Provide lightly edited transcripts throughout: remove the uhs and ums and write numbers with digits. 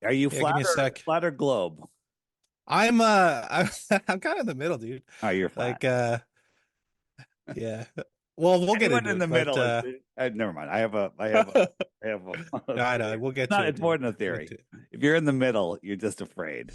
Are you Yeah, give me a sec. flat or globe? I'm I'm kind of in the middle, dude. Oh, you're flat. Like yeah. Well, we'll get Anyone into in it, the but middle is never mind. I have a no, I know. theory. We'll It's get to not. it, It's more dude. than a We'll get theory. to it. If you're in the middle, you're just afraid.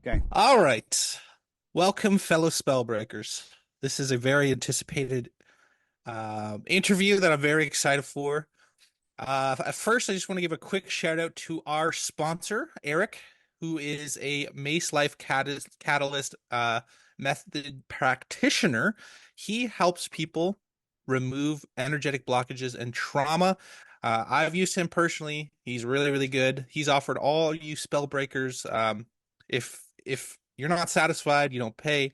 Okay. All right. Welcome, fellow Spellbreakers. This is a very anticipated interview that I'm very excited for. At first, I just want to give a quick shout out to our sponsor, Eric, who is a Mace Life Catalyst method practitioner. He helps people remove energetic blockages and trauma. I've used him personally. He's really, really good. He's offered all you spell breakers. If you're not satisfied, you don't pay.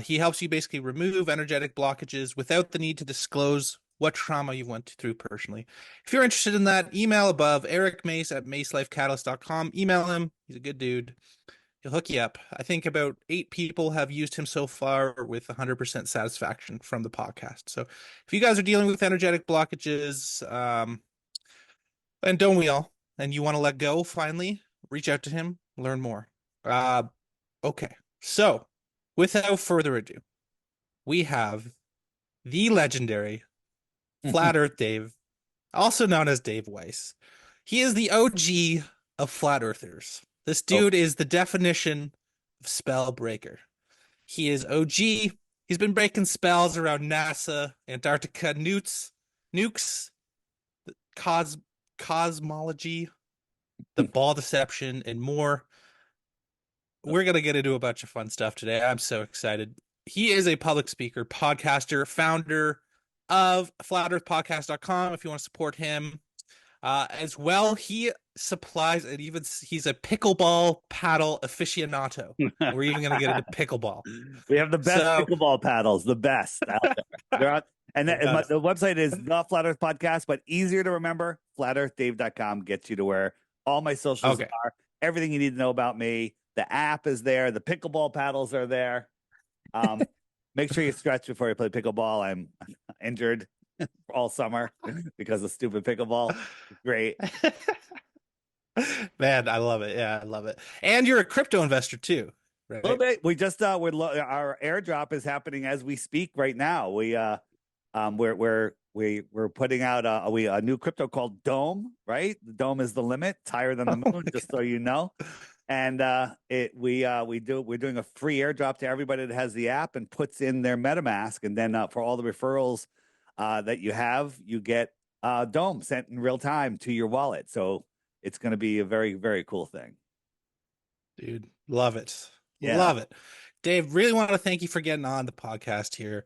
He helps you basically remove energetic blockages without the need to disclose what trauma you went through personally. If you're interested in that, email above Eric Mace at macelifecatalyst.com. Email him. He's a good dude. He'll hook you up. I think about 8 people have used him so far with 100% satisfaction from the podcast. So if you guys are dealing with energetic blockages, and don't we all, and you want to let go finally, reach out to him, learn more. Uh, okay. So without further ado, we have the legendary Flat Earth Dave, also known as Dave Weiss. He is the OG of flat earthers. This Oh, dude is the definition of Spellbreaker. He is OG. He's been breaking spells around NASA, Antarctica, nukes, cos cosmology, the ball deception, and more. We're gonna get into a bunch of fun stuff today. I'm so excited. He is a public speaker, podcaster, founder of flatearthpodcast.com. If you want to support him, as well, he supplies and even he's a pickleball paddle aficionado. We're even going to get into pickleball. we have the best So, pickleball paddles, the best out there. They're out, and we got it. the website is the Flat Earth Podcast, but easier to remember. FlatEarthDave.com gets you to where all my socials Okay. are. Everything you need to know about me. The app is there. The pickleball paddles are there. Um, Make sure you stretch before you play pickleball. I'm injured all summer because of stupid pickleball. Great. Man, I love it. Yeah, I love it. And you're a crypto investor too, A little right? bit. We just our airdrop is happening as we speak right now. We're putting out a new crypto called Dome, right? The Dome is the limit. It's higher than the Oh moon, my just God. so you know. And we're doing a free airdrop to everybody that has the app and puts in their MetaMask, and then for all the referrals that you have, you get Dome sent in real time to your wallet. So it's going to be a very, very cool thing. Dude, love it. Yeah. Love it. Dave, really want to thank you for getting on the podcast here.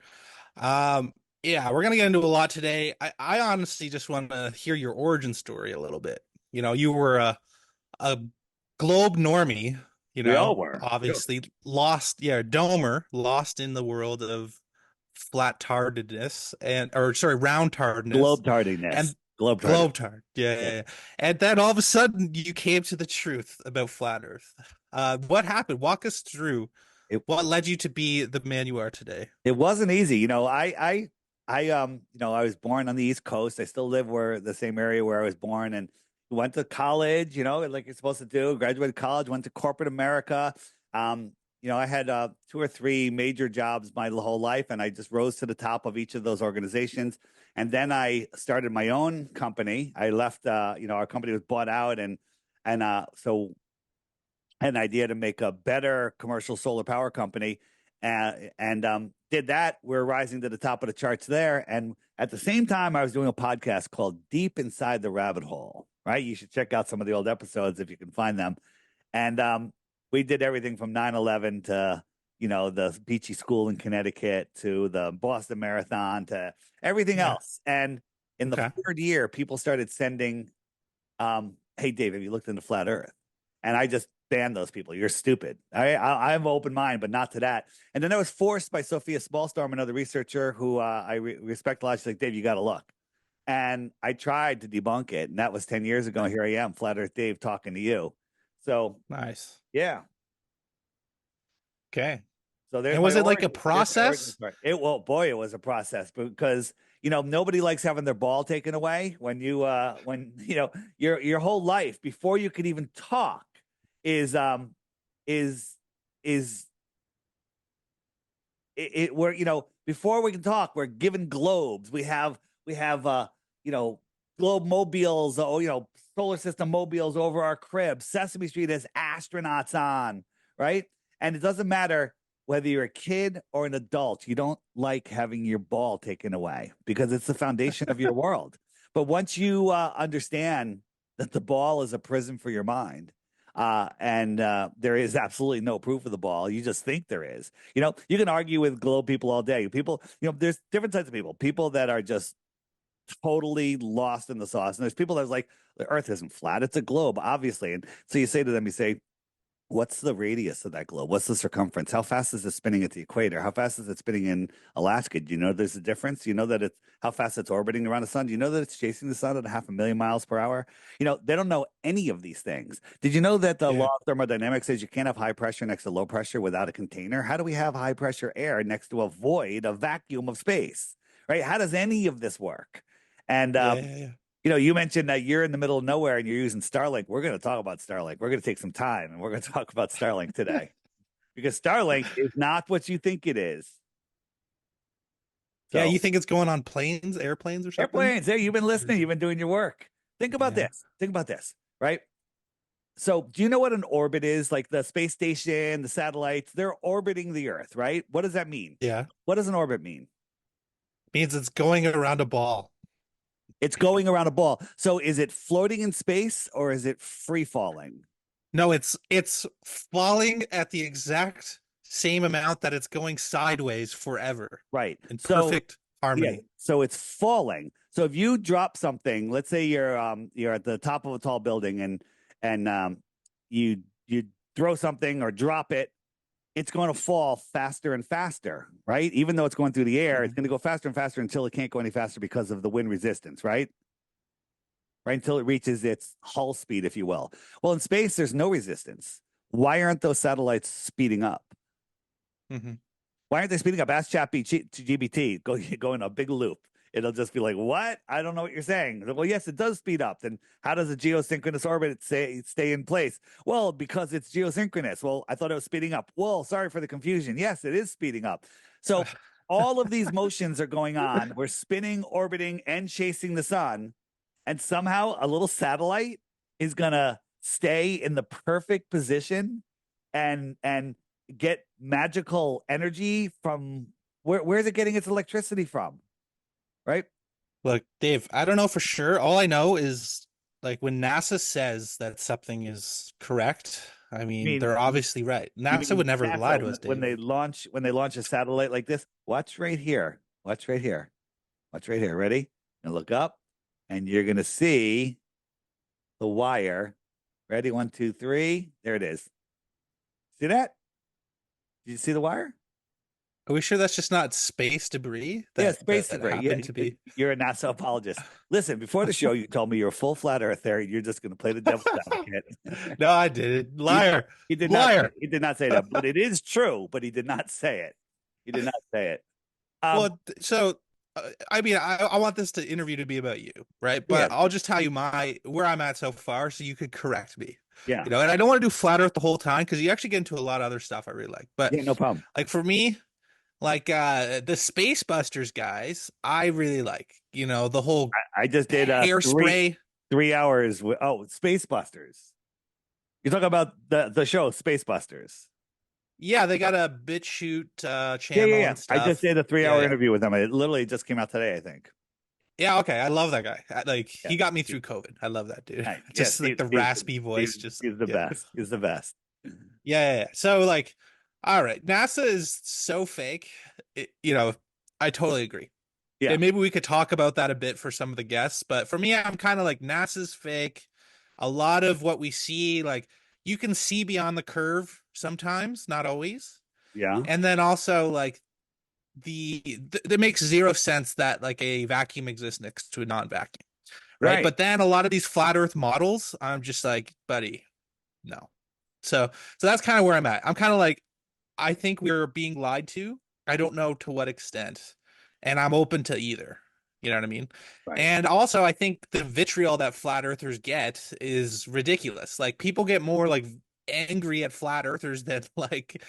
Um, yeah, we're gonna get into a lot today. I honestly just want to hear your origin story a little bit. You know, you were a globe normie, We all were. obviously lost, yeah, domer, lost in the world of flat tardedness and or sorry, round tardedness Globe tardiness. and Globe tardiness. globe tard. Yeah, Yeah. yeah, yeah. And then all of a sudden you came to the truth about flat Earth. What happened? Walk us through It what led you to be the man you are today. it wasn't easy. I was born on the East Coast. I still live where the same area where I was born, and went to college, like you're supposed to do, graduated college, went to corporate America. I had 2 or 3 major jobs my whole life, and I just rose to the top of each of those organizations. And then I started my own company. I left, our company was bought out, so I had an idea to make a better commercial solar power company, and did that. We're rising to the top of the charts there, and at the same time, I was doing a podcast called Deep Inside the Rabbit Hole. Right, you should check out some of the old episodes if you can find them. And we did everything from 9/11 to the beachy school in Connecticut to the Boston Marathon to everything Yeah. else. And in the Okay. third year, people started sending, "Hey, Dave, have you looked into flat Earth?" And I just banned those people. You're stupid. I have an open mind, but not to that. And then I was forced by Sophia Smallstorm, another researcher who respect a lot. She's like, Dave, you got to look. And I tried to debunk it, and that was 10 years ago. And here I am, Flat Earth Dave, talking to you. So Nice. yeah. Okay. So And was it like a there's my origin process? story. Boy, it was a process because nobody likes having their ball taken away when your whole life before you could even talk is is is we're before we can talk we're given globes. We have globe mobiles, solar system mobiles over our crib. Sesame Street has astronauts on, right? And it doesn't matter whether you're a kid or an adult, you don't like having your ball taken away because it's the foundation of your world. But once you understand that the ball is a prison for your mind, and there is absolutely no proof of the ball. You just think there is. You can argue with globe people all day. People, there's different types of people. People that are just totally lost in the sauce. And there's people that's like, the earth isn't flat, it's a globe, obviously. And so you say to them, what's the radius of that globe? What's the circumference? How fast is it spinning at the equator? How fast is it spinning in Alaska? Do you know there's a difference? You know that it's how fast it's orbiting around the sun? Do you know that it's chasing the sun at 500,000 miles per hour? They don't know any of these things. Did you know that the Yeah. law of thermodynamics says you can't have high pressure next to low pressure without a container? How do we have high pressure air next to a void, a vacuum of space? Right? How does any of this work? And Yeah. you mentioned that you're in the middle of nowhere and you're using Starlink. We're going to talk about Starlink. We're going to take some time and we're going to talk about Starlink today because Starlink is not what you think it is. Yeah, So, you think it's going on planes, airplanes or something? airplanes, hey, you've been listening, you've been doing your work. Think about Yeah. this. Think about this, right? So, do you know what an orbit is? Like the space station, the satellites, they're orbiting the Earth, right? What does that mean? Yeah. What does an orbit mean? Means it's going around a ball. It's going around a ball. So, is it floating in space or is it free falling? No, it's falling at the exact same amount that it's going sideways forever Right. in So, perfect yeah, harmony. so it's falling. So if you drop something, let's say you're at the top of a tall building and you throw something or drop it, it's going to fall faster and faster, right? Even though it's going through the air, it's Mhm. going to go faster and faster until it can't go any faster because of the wind resistance, right? Right until it reaches its hull speed, if you will. Well, in space, there's no resistance. Why aren't those satellites speeding up? Mhm. Why aren't they speeding up? Ask ChatGPT. Go in a big loop. It'll just be like, what? I don't know what you're saying. Well, yes, it does speed up. Then how does a geosynchronous orbit stay in place? Well, because it's geosynchronous. Well, I thought it was speeding up. Well, sorry for the confusion. Yes, it is speeding up. So all of these motions are going on. We're spinning, orbiting, and chasing the sun. And somehow a little satellite is gonna stay in the perfect position and get magical energy from where is it getting its electricity from? Right? Look, Dave, I don't know for sure. All I know is like when NASA says that something is correct, I I mean, mean, they're obviously right. you NASA mean would never lie NASA to us, when Dave. they launch a satellite like this? Watch right here. Watch right here. Watch right here. Ready? And look up, and you're gonna see the wire. Ready? One, two, three. There it is. See that? Did you see the wire? Are we sure that's just not space debris Yeah, that space that debris. Yeah, happened to be? you're a NASA apologist. Listen, before the show, you told me you're a full flat earther. You're just going to play the devil's advocate. No, I didn't. he, Liar. he did not. Liar. He did not say that, but it is true. But he did not say it. He did not say it. Um. Well, so I mean, I want this interview to be about you, right? Yeah. But I'll just tell you where I'm at so far, so you could correct me. Yeah. And I don't want to do flat Earth the whole time because you actually get into a lot of other stuff I really like. But Yeah. No problem. like for me, like the Space Busters guys, I really like. The whole I just did hairspray. 3 hours with Space Busters. You're talking about the show Space Busters. Yeah, they got a BitChute Yeah. channel and I just stuff. did a 3 hour Yeah. interview with them. It literally just came out today, I think. Yeah, okay. I love that guy. Like Yeah. he got me through COVID. I love that dude. Nice. Yeah. Just like the raspy voice. Just He's the yeah. best. He's the best. Yeah. So like, all right, NASA is so fake. I totally agree. Yeah. And maybe we could talk about that a bit for some of the guests, but for me, I'm kind of like NASA's fake. A lot of what we see, like you can see beyond the curve sometimes, not always. Yeah. And then also like that makes zero sense that like a vacuum exists next to a non-vacuum. Right. Right. But then a lot of these flat earth models, I'm just like, buddy, no. So that's kind of where I'm at. I'm kind of like, I think we're being lied to. I don't know to what extent, and I'm open to either. You know what I mean? Right. And also, I think the vitriol that flat earthers get is ridiculous. Like people get more like angry at flat earthers than like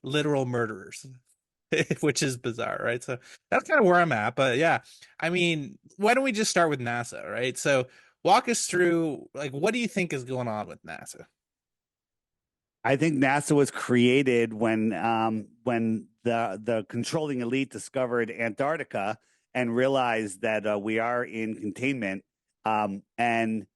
literal murderers, which is bizarre, right? So that's kind of where I'm at. But yeah, I mean, why don't we just start with NASA, right? So walk us through like what do you think is going on with NASA? I think NASA was created when the controlling elite discovered Antarctica and realized that we are in containment, and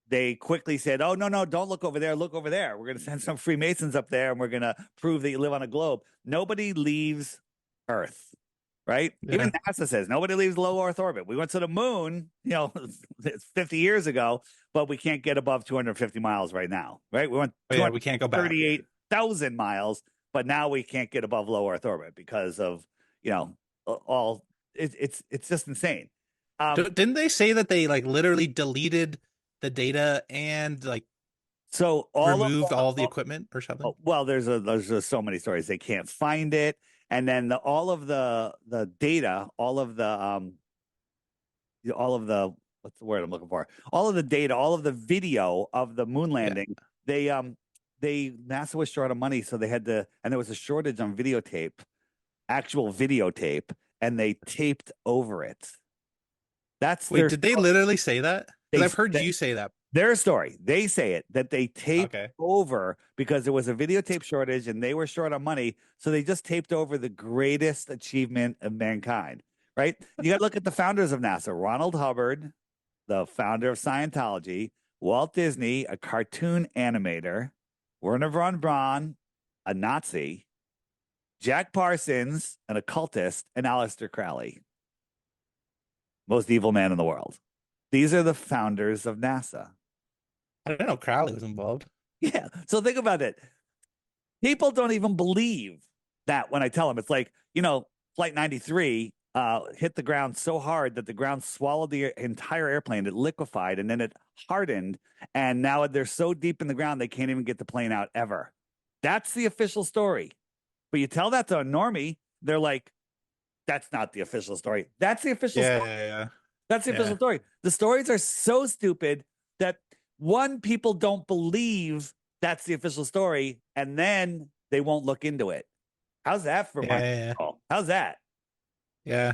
they quickly said, "Oh, no, no, don't look over there. Look over there. We're going to send some Freemasons up there, and we're going to prove that you live on a globe." Nobody leaves Earth, right? Even Yeah. NASA says nobody leaves low Earth orbit. We went to the moon, it's 50 years ago, but we can't get above 250 miles right now, right? We went Oh yeah, we can't go back. 238,000 miles, but now we can't get above low Earth orbit because of, you know, all it's just insane. Um, Didn't they say that they like literally deleted the data and like so all of removed the all the equipment or something? well, there's just so many stories. They can't find it, and then all of the data, all of the what's the word I'm looking for? All of the data, all of the video of the moon Yeah. landing. They NASA was short of money, so they had to, and there was a shortage on videotape, actual videotape, and they taped over it. That's Wait, their did they story. literally say that? They Because I've heard that, you say that. their story. They say it that they taped Okay. over because there was a videotape shortage and they were short on money, so they just taped over the greatest achievement of mankind. Right? You got to look at the founders of NASA: Ronald Hubbard, the founder of Scientology; Walt Disney, a cartoon animator; Werner von Braun, a Nazi; Jack Parsons, an occultist; and Aleister Crowley, most evil man in the world. These are the founders of NASA. I don't know. Crowley was involved. Yeah. So think about it. People don't even believe that when I tell them. It's like, Flight 93 hit the ground so hard that the ground swallowed the entire airplane. It liquefied and then it hardened. And now they're so deep in the ground, they can't even get the plane out ever. That's the official story. But you tell that to a normie, they're like, that's not the official story. That's the official Yeah, story. yeah, yeah. That's the official Yeah. story. The stories are so stupid that one, people don't believe that's the official story, and then they won't look into it. How's that for Yeah, mind yeah, yeah. control? How's that? Yeah.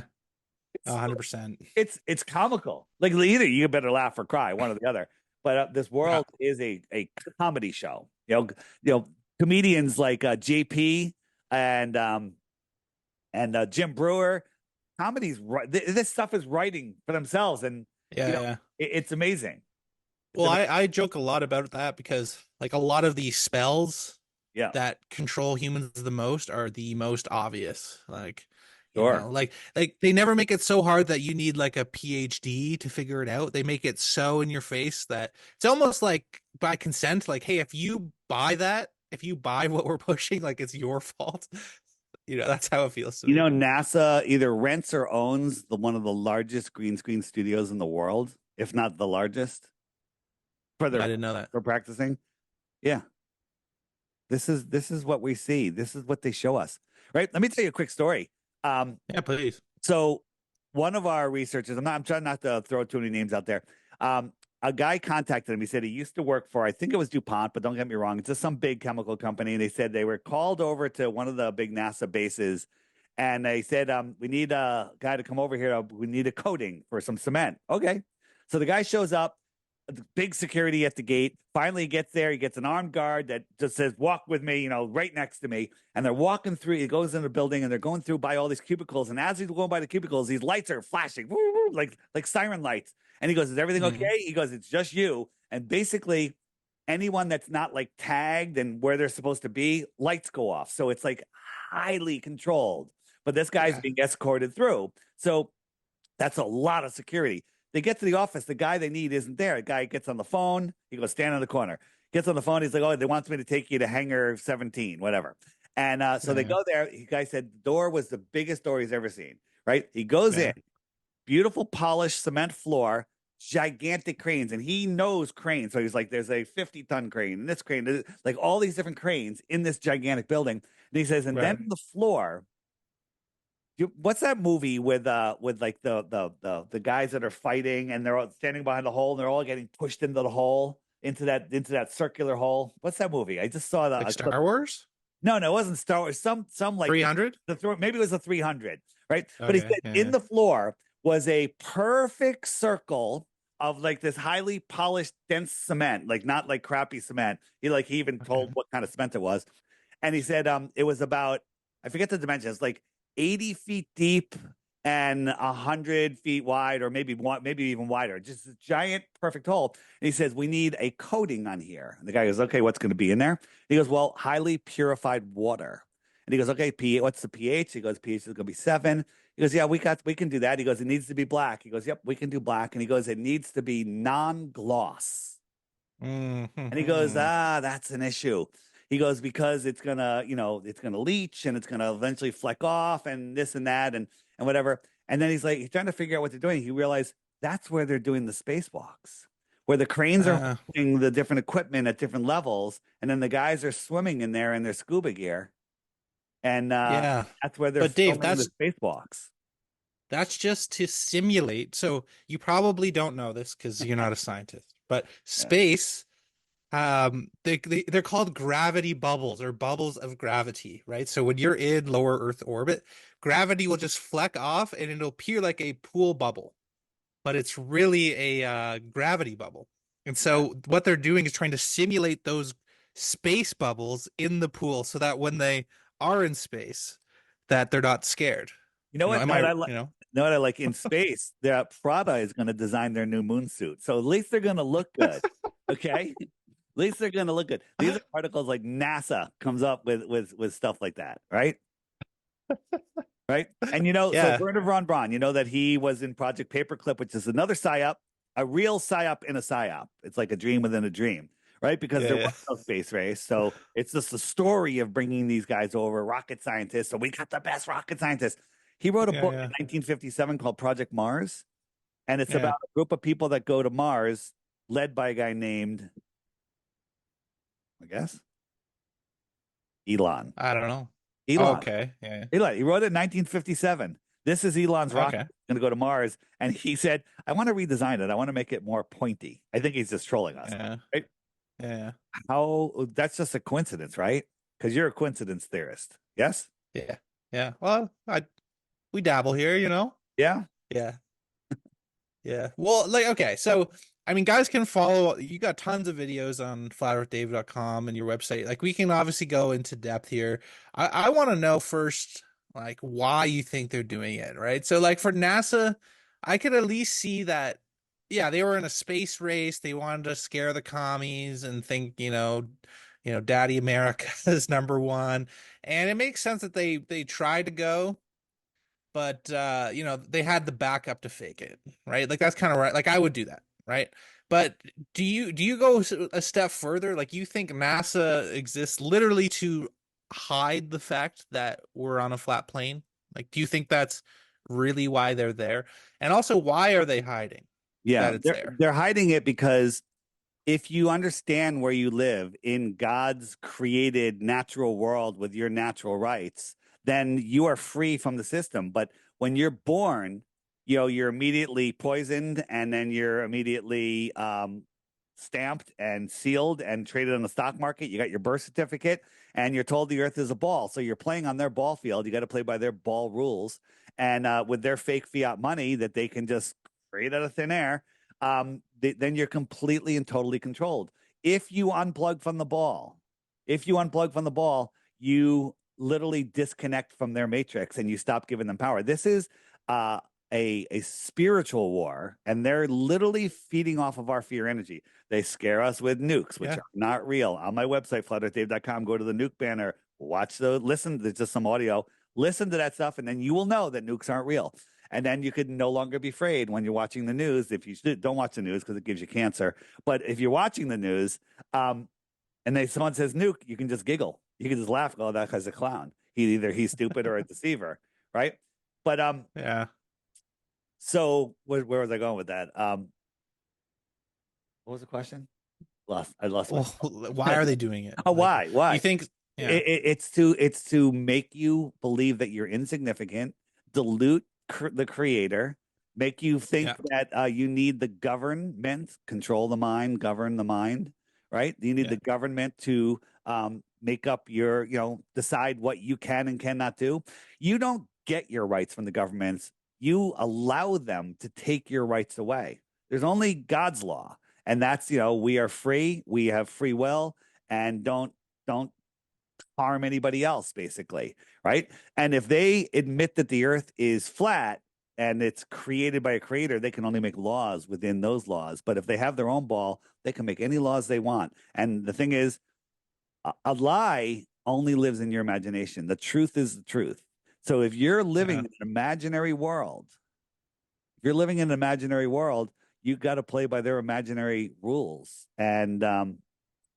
It's 100%. it's comical. Like either you better laugh or cry, one or the other. But this Yeah. world is a comedy show. Comedians like JP and Jim Brewer. Comedies, this stuff is writing for themselves, and Yeah, yeah. it's amazing. It's Well, amazing. I joke a lot about that because like a lot of these spells Yeah, that control humans the most are the most obvious. Like, sure. like they never make it so hard that you need like a PhD to figure it out. They make it so in your face that it's almost like by consent, like, hey, if you buy that, if you buy what we're pushing, like it's your fault. That's how it feels to me. NASA either rents or owns one of the largest green screen studios in the world, if not the largest, for I their didn't know that. for practicing. Yeah, this is what we see. This is what they show us. Right. Let me tell you a quick story. Yeah, please. So one of our researchers, I'm trying not to throw too many names out there. A guy contacted him. He said he used to work for, I think it was DuPont, but don't get me wrong, it's just some big chemical company. And they said they were called over to one of the big NASA bases, and they said, we need a guy to come over here. We need a coating for some cement. Okay. So the guy shows up, big security at the gate. Finally, he gets there. He gets an armed guard that just says, "Walk with me," right next to me. And they're walking through. He goes in the building, and they're going through by all these cubicles. And as he's going by the cubicles, these lights are flashing, woo, woo, like siren lights. And he goes, "Is everything Hmm. okay?" He goes, "It's just you." And basically, anyone that's not like tagged and where they're supposed to be, lights go off. So it's like highly controlled. But this guy's Yeah. being escorted through. So that's a lot of security. They get to the office. The guy they need isn't there. The guy gets on the phone. He goes, stand in the corner. Gets on the phone. He's like, "Oh, they want me to take you to hangar 17, whatever." And so they Yeah. go there. The guy said the door was the biggest door he's ever seen, right? He goes in, Yeah. beautiful polished cement floor, gigantic cranes, and he knows cranes. So he's like, there's a 50-ton crane and this crane, like all these different cranes in this gigantic building. And he says, and then Right. the floor. What's that movie with like the guys that are fighting and they're all standing behind the hole and they're all getting pushed into the hole into that circular hole? What's that movie? I just saw Like a clip. Star Wars? No, no, it wasn't Star Wars. Some like 300? maybe it was a 300, right? But he Okay. said in Yeah. the floor was a perfect circle of like this highly polished, dense cement, like not like crappy cement. He even Okay. told what kind of cement it was, and he said it was about, I forget the dimensions, like 80 feet deep and 100 feet wide, or maybe even wider. Just a giant, perfect hole. And he says, we need a coating on here. And the guy goes, okay, what's going to be in there? He goes, well, highly purified water. And he goes, okay, what's the pH? He goes, pH is going to be 7. He goes, yeah, we can do that. He goes, it needs to be black. He goes, yep, we can do black. And he goes, it needs to be non-gloss. And he goes, Mm-hmm. that's an issue. He goes, because it's gonna, it's gonna leach and it's gonna eventually fleck off and this and that and whatever. And then he's trying to figure out what they're doing. He realized that's where they're doing the spacewalks, where the cranes are Uh, holding the different equipment at different levels, and then the guys are swimming in there in their scuba gear, and yeah. that's where they're But Dave, filming the spacewalks. that's just to simulate. So you probably don't know this because you're not a scientist, but Yeah. space, they're called gravity bubbles or bubbles of gravity, right? So when you're in lower Earth orbit, gravity will just fleck off and it'll appear like a pool bubble, but it's really a gravity bubble. And Yeah. so what they're doing is trying to simulate those space bubbles in the pool so that when they are in space, that they're not scared. You know what? Am Know what I, I like? Know what I like in space? That Prada is going to design their new moon suit, so at least they're going to look good. Okay, at least they're going to look good. These are articles like NASA comes up with stuff like that, right? Right? And so Yeah, Werner von Braun, you know that he was in Project Paperclip, which is another psyop, a real psyop in a psyop. It's like a dream within a dream, right? Because yeah, there yeah, was no space race. So it's just the story of bringing these guys over, rocket scientists. So we got the best rocket scientists. He wrote a yeah, book in yeah, 1957 called Project Mars, and it's yeah. about a group of people that go to Mars, led by a guy named, I guess, Elon. I don't know. Elon. Okay, yeah, Elon. He wrote it in 1957. This is Elon's rocket okay, going to go to Mars, and he said, "I want to redesign it. I want to make it more pointy." I think he's just trolling us, yeah, right? yeah, How that's just a coincidence, right? Because you're a coincidence theorist. Yes? yeah, yeah. Well, I we dabble here, you know. Yeah. Yeah, yeah. Well, like, okay, so I mean, guys can follow. You got tons of videos on flatearthdave.com and your website. Like, we can obviously go into depth here. I want to know first, like, why you think they're doing it, right? So, like, for NASA, I could at least see that, yeah, they were in a space race. They wanted to scare the commies and think, Daddy America is number one, and it makes sense that they tried to go, but they had the backup to fake it, right? Like, that's kind of right. Like, I would do that, right? But do you go a step further? Like, you think NASA exists literally to hide the fact that we're on a flat plane? Like, do you think that's really why they're there? And also, why are they hiding Yeah. that it's there? They're hiding it because if you understand where you live in God's created natural world with your natural rights, then you are free from the system. But when you're born, you're immediately poisoned, and then you're immediately stamped and sealed and traded on the stock market. You got your birth certificate, and you're told the earth is a ball. So you're playing on their ball field. You got to play by their ball rules. And with their fake fiat money that they can just create out of thin air, then you're completely and totally controlled. If you unplug from the ball, you literally disconnect from their matrix and you stop giving them power. This is a spiritual war, and they're literally feeding off of our fear energy. They scare us with nukes, which Yeah, are not real. On my website, flatearthdave.com, go to the nuke banner, listen, there's just some audio, listen to that stuff, and then you will know that nukes aren't real. And then you could no longer be afraid when you're watching the news. If you don't watch the news because it gives you cancer, but if you're watching the news, and someone says nuke, you can just giggle. You can just laugh. Oh, that guy's a clown. He's stupid or a deceiver, right? But yeah. so where was I going with that? What was the question? I lost my. Well, why are they doing it? Oh, Like, why? you Why? think, yeah, It's to make you believe that you're insignificant, dilute the creator, make you think yeah, that you need the government control the mind, govern the mind, right? You need yeah, the government to make up your, decide what you can and cannot do. You don't get your rights from the governments. You allow them to take your rights away. There's only God's law, and that's, we are free, we have free will, and don't harm anybody else, basically, right? And if they admit that the earth is flat and it's created by a creator, they can only make laws within those laws. But if they have their own ball, they can make any laws they want. And the thing is, a lie only lives in your imagination. The truth is the truth. So if you're living yeah. in an imaginary world, if you're living in an imaginary world, you got to play by their imaginary rules. And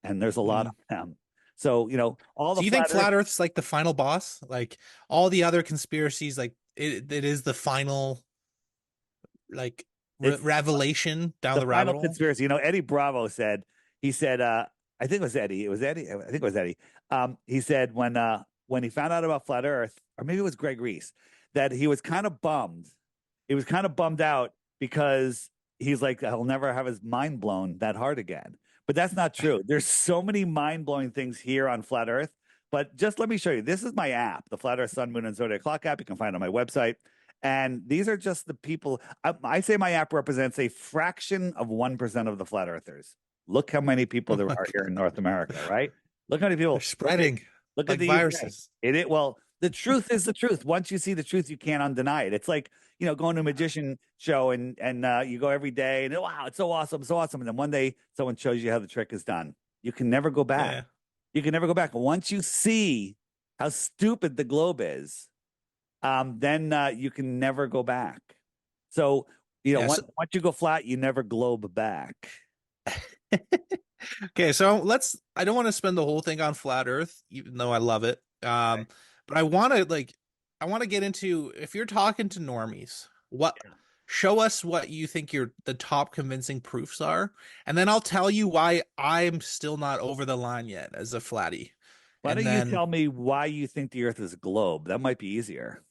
there's a lot Hmm. of them. So, all the Do you think flat earth. flat Earth's like the final boss? Like all the other conspiracies, like it is the final like It's revelation down the the final rabbit hole? conspiracy. Eddie Bravo said, he said, I think it was Eddie. It was Eddie. I think it was Eddie. He said when he found out about flat Earth, or maybe it was Greg Reese, that he was kind of bummed. He was kind of bummed out because he's like, he'll never have his mind blown that hard again. But that's not true. There's so many mind blowing things here on flat Earth. But just let me show you. This is my app, the Flat Earth Sun, Moon, and Zodiac Clock app. You can find it on my website. And these are just the people. I say my app represents a fraction of 1% of the flat earthers. Look how many people Oh there my are here in God. North America, right? Look how many They're people. spreading Look at like the UK. viruses. Well, the truth is the truth. Once you see the truth, you can't undeny it. It's like, going to a magician show and you go every day and wow, it's so awesome, so awesome. And then one day someone shows you how the trick is done. You can never go back. Yeah. You can never go back. Once you see how stupid the globe is, then you can never go back. So, Yeah. once you go flat, you never globe back. Okay, so I don't want to spend the whole thing on flat Earth, even though I love it. Right. But I want to get into, if you're talking to normies, show us what you think the top convincing proofs are, and then I'll tell you why I'm still not over the line yet as a flatty. Why And don't you then, tell me why you think the Earth is a globe? That might be easier.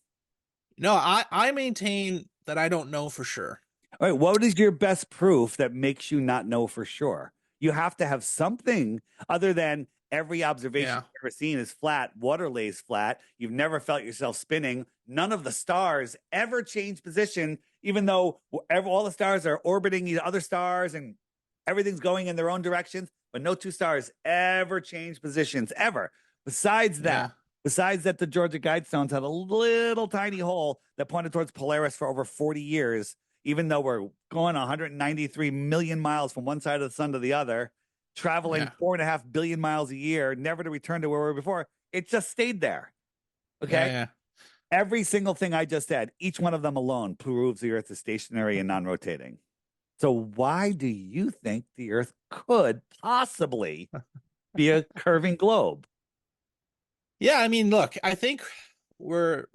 no, I maintain that I don't know for sure. All right, what is your best proof that makes you not know for sure? You have to have something other than every observation Yeah, you've ever seen is flat, water lays flat. You've never felt yourself spinning. None of the stars ever change position, even though all the stars are orbiting these other stars and everything's going in their own directions, but no two stars ever change positions, ever. Besides that, yeah, besides that, the Georgia Guidestones had a little tiny hole that pointed towards Polaris for over 40 years even though we're going 193 million miles from one side of the sun to the other, traveling yeah, 4.5 billion miles a year, never to return to where we were before. It just stayed there. yeah, Okay. yeah. Every single thing I just said, each one of them alone proves the Earth is stationary and non rotating. So, why do you think the Earth could possibly be a curving globe? Yeah, I mean, look, I think we're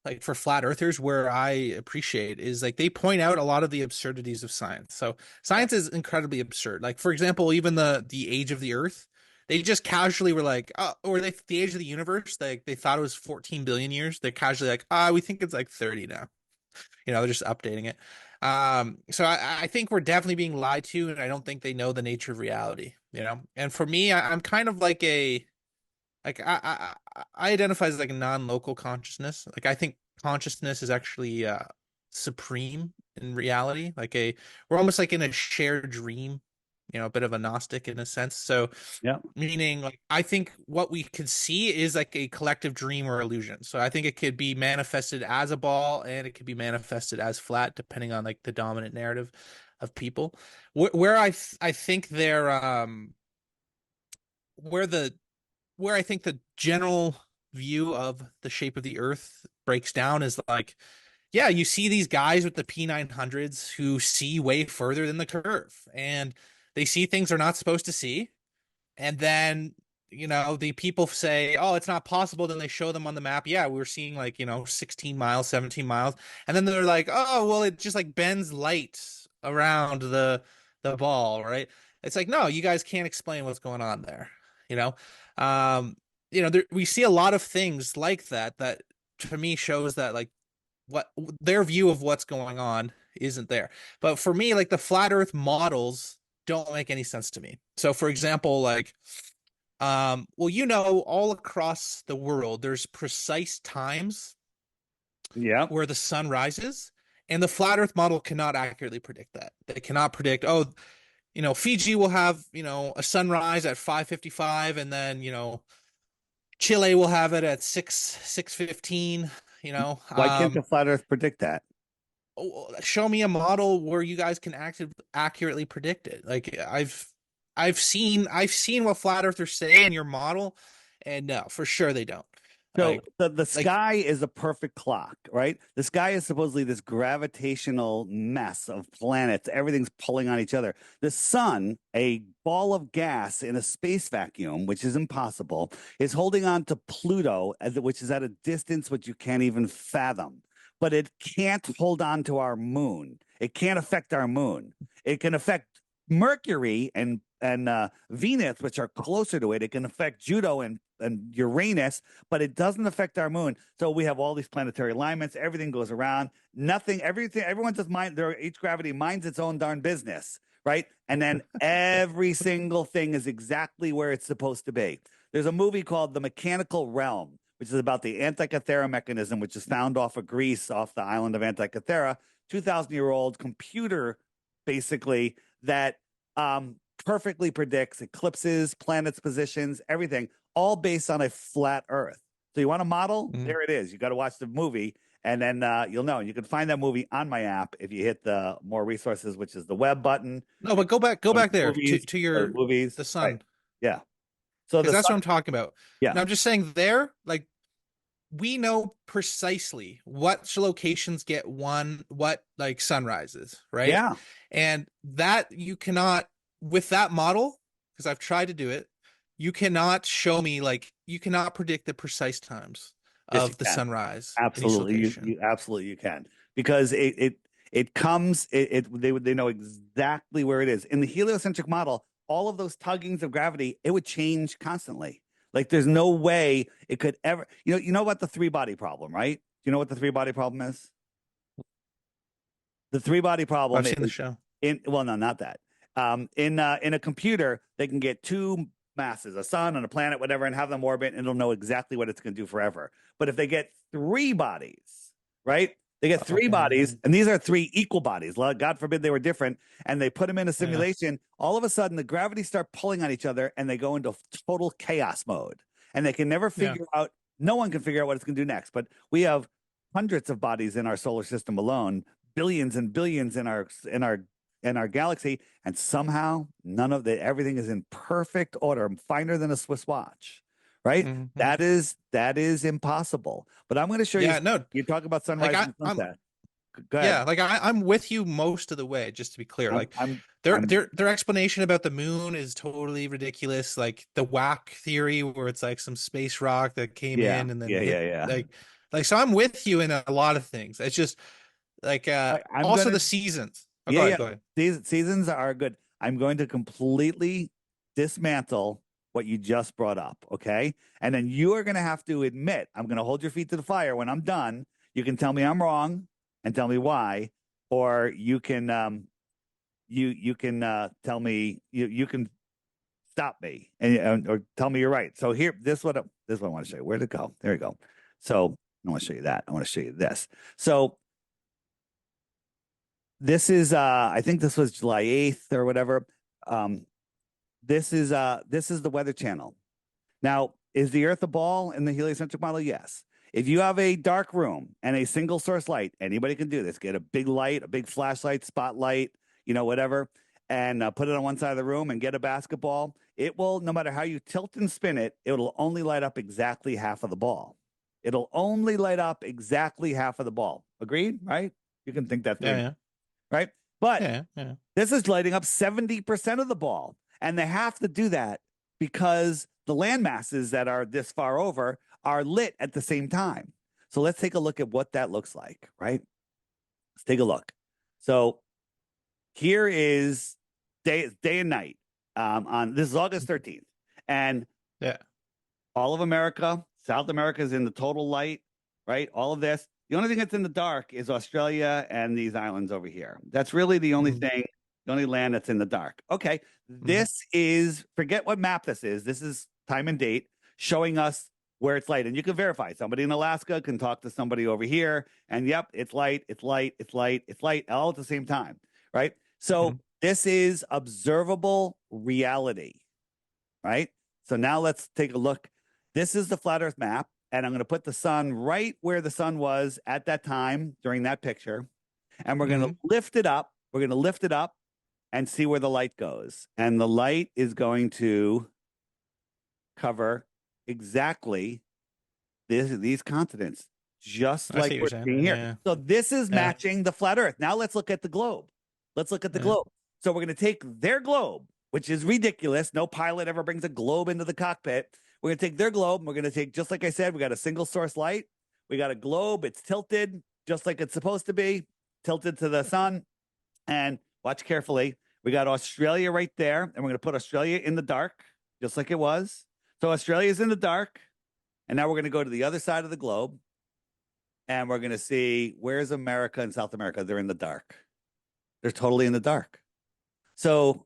like for flat earthers where I appreciate is like they point out a lot of the absurdities of science. So Yeah. science is incredibly absurd. Like for example, even the age of the earth, they just casually were like, oh, or the age of the universe, they thought it was 14 billion years. They're casually like, we think it's like 30 now. They're just updating it. So I think we're definitely being lied to, and I don't think they know the nature of reality, And for me, I'm kind of like I identify as like a non-local consciousness. Like I think consciousness is actually supreme in reality. We're almost like in a shared dream, a bit of a Gnostic in a sense. So Yeah. meaning like I think what we can see is like a collective dream or illusion. So I think it could be manifested as a ball and it could be manifested as flat, depending on like the dominant narrative of people. Where I think they're where the where I think the general view of the shape of the Earth breaks down is like, yeah, you see these guys with the P900s who see way further than the curve, and they see things they're not supposed to see. And then, the people say, oh, it's not possible. Then they show them on the map. Yeah, we're seeing like, 16 miles, 17 miles. And then they're like, oh, well, it just like bends light around the ball, right? It's like, no, you guys can't explain what's going on there, you know? Um, we see a lot of things like that that to me shows that like what their view of what's going on isn't there. But for me, like the flat Earth models don't make any sense to me. So for example, like well, all across the world, there's precise times Yeah. where the sun rises, and the flat Earth model cannot accurately predict that. They cannot predict, oh, Fiji will have, a sunrise at 5:55, and then, Chile will have it at 6:15, you know. Why can't the flat Earth predict that? Show me a model where you guys can accurately predict it. Like I've seen what flat earthers say in your model, and no, for sure they don't. So Like the like sky is a perfect clock, right? The sky is supposedly this gravitational mess of planets. Everything's pulling on each other. The sun, a ball of gas in a space vacuum, which is impossible, is holding on to Pluto, which is at a distance which you can't even fathom. But it can't hold on to our moon. It can't affect our moon. It can affect Mercury and Venus, which are closer to it. It can affect Juno and Uranus, but it doesn't affect our moon. So we have all these planetary alignments. Everything goes around. Nothing. Everything. Everyone just mind. Each gravity minds its own darn business, right? And then every single thing is exactly where it's supposed to be. There's a movie called The Mechanical Realm, which is about the Antikythera mechanism, which is found off of Greece, off the island of Antikythera, 2,000-year-old computer, basically that perfectly predicts eclipses, planets' positions, everything, all based on a flat Earth. So you want a model? mm. There it is. You got to watch the movie, and then you'll know. You can find that movie on my app if you hit the more resources, which is the web button. No, but go back there to Movies, to or your movies, the right? sun, Yeah. So because the that's sun, what I'm talking about. yeah, Now I'm just saying there, like we know precisely what locations get what like sunrises, right? yeah. And that you cannot with that model, because I've tried to do it, you cannot show me like you cannot predict the precise times Yes, you of the can. sunrise in each Absolutely, location. you absolutely you can, because it comes they know exactly where it is in the heliocentric model. All of those tuggings of gravity, it would change constantly. Like there's no way it could ever. You know what the three body problem, right? Do you know what the three body problem is? The three body problem I've is seen the show. in well, no, not that. In a computer, they can get two masses, a sun and a planet, whatever, and have them orbit, and it'll know exactly what it's going to do forever. But if they get three bodies, right? They get three Okay. bodies, and these are three equal bodies. God forbid they were different, and they put them in a Yeah. simulation. All of a sudden, the gravity start pulling on each other, and they go into total chaos mode. And they can never Yeah. figure out. No one can figure out what it's going to do next. But we have hundreds of bodies in our solar system alone, billions and billions in our galaxy, and somehow none of the everything is in perfect order, finer than a Swiss watch, right? Hmm. That is impossible. But I'm going to show you. Yeah. No. You talk about Like sunrise and I'm sunset. Go ahead. Yeah, like I'm with you most of the way, just to be clear. I'm Like I'm their I'm their their explanation about the moon is totally ridiculous. Like the whack theory where it's like some space rock that came yeah in and then yeah yeah hit yeah. like so I'm with you in a lot of things. It's just like I'm also gonna the seasons. Oh, yeah yeah. go ahead. Seasons are good. I'm going to completely dismantle what you just brought up, okay? And then you are going to have to admit, I'm going to hold your feet to the fire when I'm done. You can tell me I'm wrong and tell me why, or you can you can tell me you can stop me and or tell me you're right. So here, this is what I want to show you. Where'd it go? There you go. So I want to show you that. I want to show you this. So this is I think this was July 8th or whatever. Um, this is the Weather Channel. Now, is the Earth a ball in the heliocentric model? Yes. If you have a dark room and a single source light, anybody can do this. Get a big light, a big flashlight, spotlight, whatever, and put it on one side of the room and get a basketball. It will, no matter how you tilt and spin it, it'll only light up exactly half of the ball. It'll only light up exactly half of the ball. Agreed? Right? You can think that Yeah, through, yeah. right? But Yeah, yeah. this is lighting up 70% of the ball. And they have to do that because the land masses that are this far over are lit at the same time. So let's take a look at what that looks like, right? Let's take a look. So here is day and night. On this is August 13th, and Yeah. all of America, South America is in the total light, right? All of this. The only thing that's in the dark is Australia and these islands over here. That's really the only Mhm. thing, the only land that's in the dark. Okay, Mhm. this is, forget what map this is. This is time and date showing us where it's light. And you can verify. Somebody in Alaska can talk to somebody over here, and yep, it's light, it's light, it's light, it's light, all at the same time, right? So Mhm. this is observable reality, right? So now let's take a look. This is the flat Earth map, and I'm going to put the sun right where the sun was at that time during that picture, and we're going to Mhm. lift it up. We're going to lift it up and see where the light goes. And the light is going to cover exactly these continents, just I like see what you're we're saying. seeing here. Yeah. So this is Yeah. matching the flat Earth. Now let's look at the globe. Let's look at the Yeah. globe. So we're going to take their globe, which is ridiculous. No pilot ever brings a globe into the cockpit. We're going to take their globe, and we're going to take, just like I said, we got a single source light. We got a globe. It's tilted just like it's supposed to be, tilted to the sun. And watch carefully. We got Australia right there, and we're going to put Australia in the dark, just like it was. So Australia is in the dark. And now we're going to go to the other side of the globe, and we're going to see where's America and South America. They're in the dark. They're totally in the dark. So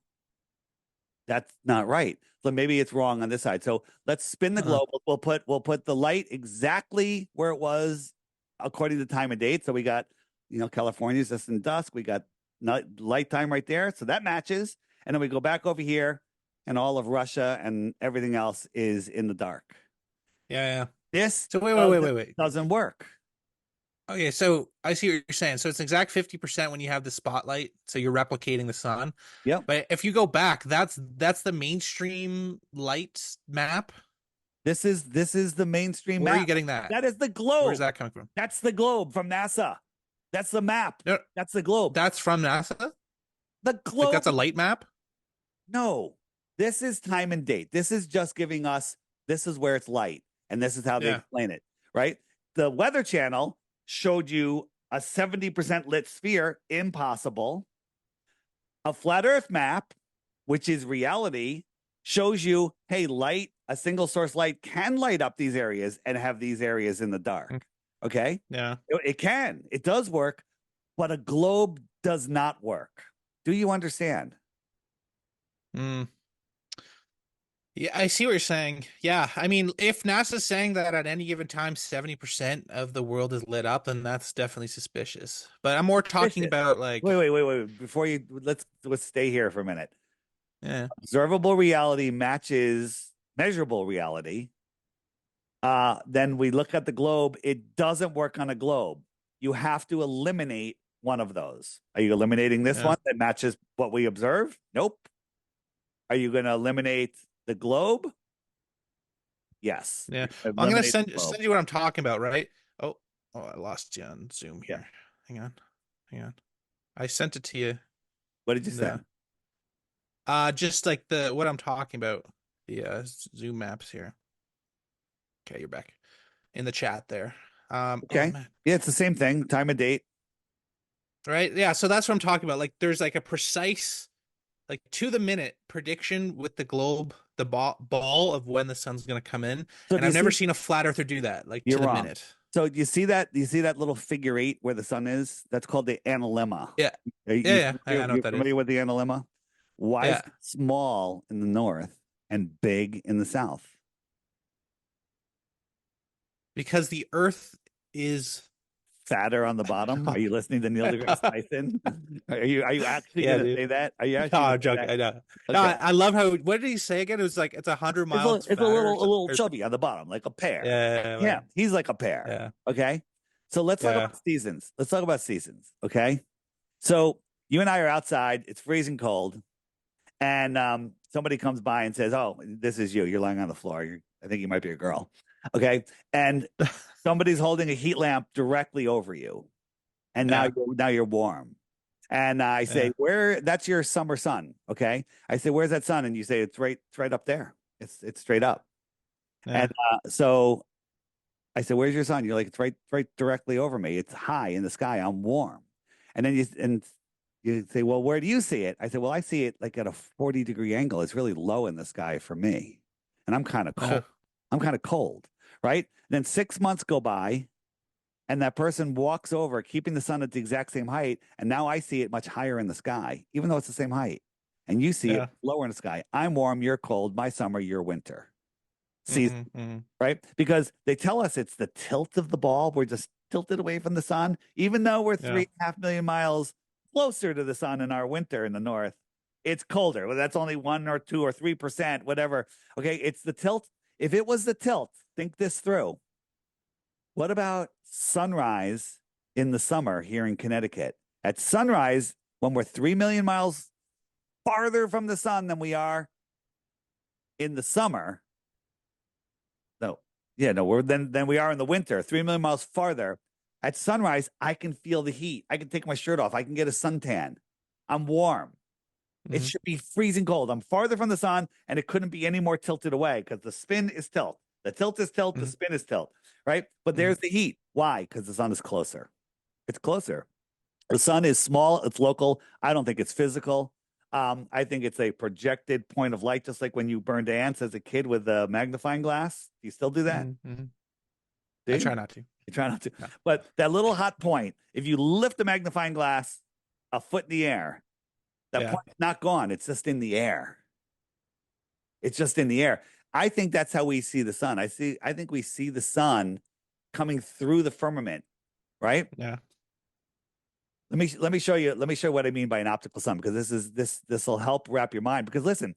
that's not right. So maybe it's wrong on this side. So let's spin the Uh-huh. globe. We'll put the light exactly where it was according to time and date. So we got, California's just in dusk. We got light time right there. So that matches. And then we go back over here, and all of Russia and everything else is in the dark. Yeah. Yeah. This So wait, wait, wait, doesn't wait, wait. doesn't work. Okay, so I see what you're saying. So it's exact 50% when you have the spotlight, so you're replicating the sun. Yep. But if you go back, that's the mainstream light map. This is the mainstream Where are you map. getting that? That is the Where's globe. that coming from? That's the globe from NASA. That's the map. No, That's the globe. that's from NASA? The Like globe. that's a light map? No, this is time and date. This is just giving us, this is where it's light, and this is how they Yeah. explain it, right? The Weather Channel showed you a 70% lit sphere, impossible. A flat Earth map, which is reality, shows you, hey, light, a single source light can light up these areas and have these areas in the dark. Okay. Yeah. It can, it does work, but a globe does not work. Do you understand? Mm. Yeah, I see what you're saying. Yeah, I mean, if NASA's saying that at any given time 70% of the world is lit up, then that's definitely suspicious. But I'm more talking Suspicious. about like, Wait. Before you, let's stay here for a minute. yeah, Observable reality matches measurable reality. Then we look at the globe. It doesn't work on a globe. You have to eliminate one of those. Are you eliminating this yeah, one that matches what we observe? Nope. Are you going to eliminate the globe? Yes. yeah. You're gonna Well, I'm gonna eliminate the send globe. send you what I'm talking about, right? Oh, oh, I lost you on Zoom Yeah. here. Hang on, hang on. I sent it to you. What did you The send? just like the what I'm talking about. The Zoom maps here. Okay, you're back in the chat there. Oh Okay. man. Yeah, it's the same thing. Time and date. Right? Yeah, so that's what I'm talking about. Like there's like a precise like to the minute prediction with the globe, the ball of when the sun's going to come in, So and do you I've never see? seen a flat earther do that like You're to the wrong. minute. So do you see that? Do you see that little figure eight where the sun is? That's called the analemma. Yeah. Are Yeah, you yeah, I know you're what that is. familiar with the analemma? Why is Yeah. it small in the north and big in the south? Because the earth is Fatter on the bottom. Are you listening to Neil deGrasse Tyson? Are you actually yeah, going to dude. say that? Are you No, actually going I'm to say joking. that? I know. No, Okay. I love how. What did he say again? It was like it's 100 miles It's a fatter. little Or a little or chubby on the bottom, like a pear. yeah, Yeah, he's like a pear. yeah, Okay. So let's talk yeah, about seasons. Let's talk about seasons. Okay. So you and I are outside. It's freezing cold, and somebody comes by and says, "Oh, this is you. You're lying on the floor. I think you might be a girl." Okay, and somebody's holding a heat lamp directly over you, and yeah, now you're warm. And I say, yeah, "Where? That's your summer sun." Okay, I say, "Where's that sun?" And you say, "It's right up there. It's straight up." And yeah, so I said, "Where's your sun?" You're like, "It's right directly over me. It's high in the sky. I'm warm." And then you say, well, where do you see it? I said, well, I see it like at a 40-degree angle. It's really low in the sky for me. And I'm kind of Yeah. cold. I'm kind of cold, right? Then 6 months go by and that person walks over, keeping the sun at the exact same height. And now I see it much higher in the sky, even though it's the same height. And you see it Yeah. lower in the sky. I'm warm, you're cold, my summer, your winter. See, Hmm. Hmm. right? Because they tell us it's the tilt of the ball. We're just tilted away from the sun, even though we're Yeah. 3.5 million miles closer to the sun in our winter in the north. It's colder. Well, that's only 1 or 2 or 3%, whatever. Okay, it's the tilt. If it was the tilt, think this through. What about sunrise in the summer here in Connecticut? At sunrise, when we're 3 million miles farther from the sun than we are in the summer, no, yeah, no, we're than we are in the winter, 3 million miles farther. At sunrise, I can feel the heat. I can take my shirt off. I can get a suntan. I'm warm. It Hmm. should be freezing cold. I'm farther from the sun, and it couldn't be any more tilted away because the spin is tilt. The tilt is tilt, the Hmm. spin is tilt, right? But Hmm. there's the heat. Why? Because the sun is closer. It's closer. The sun is small, it's local. I don't think it's physical. I think it's a projected point of light, just like when you burned ants as a kid with a magnifying glass. Do you still do that? Hmm. Hmm. Do I you? try not to. You try not to. No. But that little hot point, if you lift the magnifying glass a foot in the air, that Yeah. point's not gone. It's just in the air. It's just in the air. I think that's how we see the sun. I think we see the sun coming through the firmament, right? Yeah. Let me show you what I mean by an optical sun, because this will help wrap your mind. Because listen,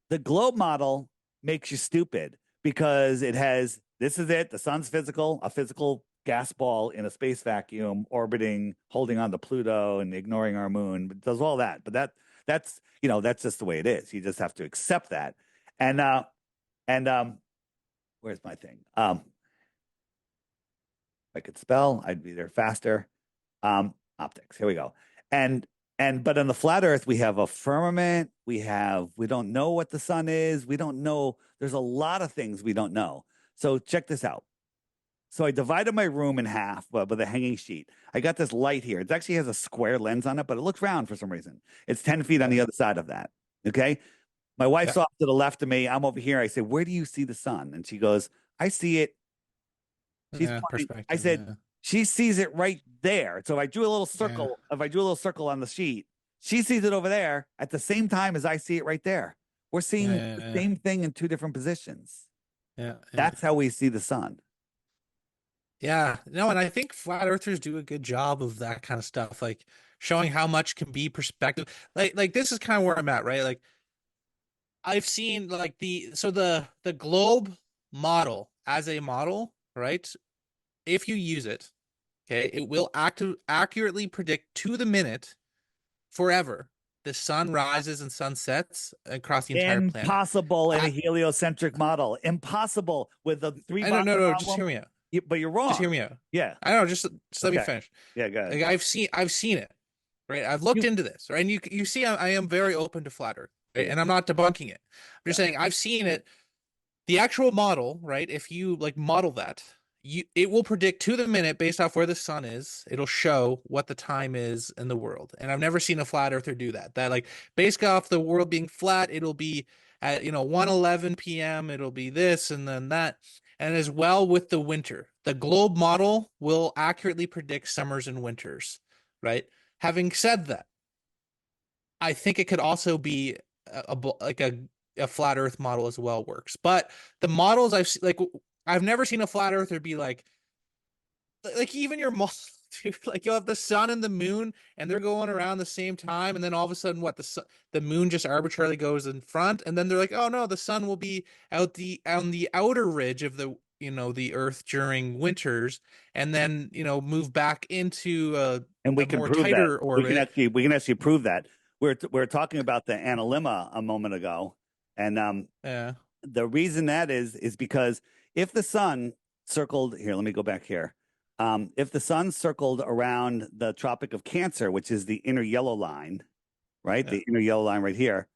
the globe model makes you stupid because it has, this is it, the sun's physical, a physical gas ball in a space vacuum orbiting, holding on to Pluto and ignoring our moon. It does all that. But that's just the way it is. You just have to accept that. And where's my thing? If I could spell, I'd be there faster. Optics. Here we go. But on the flat Earth, we have a firmament. We don't know what the sun is. We don't know. There's a lot of things we don't know. So check this out. So I divided my room in half with a hanging sheet. I got this light here. It actually has a square lens on it, but it looks round for some reason. It's 10 feet on Yeah. the other side of that. Okay. My wife's Yeah. off to the left of me. I'm over here. I say, where do you see the sun? And she goes, I see it. She's Yeah. pointing. I Perspective. said, Yeah. she sees it right there. So Yeah. if I drew a little circle on the sheet, she sees it over there at the same time as I see it right there. We're Yeah. seeing Yeah. the Yeah. same thing in two different positions. Yeah. Yeah. That's how we see the sun. Yeah. No, and I think flat earthers do a good job of that kind of stuff, like showing how much can be perspective. Like this is kind of where I'm at, right? Like I've seen like the globe model as a model, right? If you use it, okay, it will accurately predict to the minute forever the sun rises and sun sets across the entire planet. Impossible in a I, heliocentric model. Impossible with the three I don't bottom know, and no, bottom just one. hear me out. But you're Just wrong. hear me out. Yeah. I don't know, just let me Okay. finish. Yeah, go ahead. Like I've seen it, right? I've looked You, into this, right? And you see, I am very open to flat Earth, right? And I'm not debunking it. I'm just yeah. saying I've seen it. The actual model, right? If you like model that, it will predict to the minute based off where the sun is. It'll show what the time is in the world. And I've never seen a flat earther do that. That like based off the world being flat, it'll be at 1:11 p.m. It'll be this and then that. And as well with the winter, the globe model will accurately predict summers and winters, right? Having said that, I think it could also be like a flat Earth model as well works. But the models I've never seen a flat earther be like even your model, dude, like you'll have the sun and the moon and they're going around the same time, and then all of a sudden the moon just arbitrarily goes in front, and then they're like, oh no, the sun will be on the outer ridge of the Earth during winters, and then move back into And we a can more prove that. tighter orbit. We can actually prove that. We're talking about the analemma a moment ago, and Yeah. the reason that is because if the sun circled here, let me go back here. If the sun circled around the Tropic of Cancer, which is the inner yellow line, right? Yeah. The inner yellow line right here,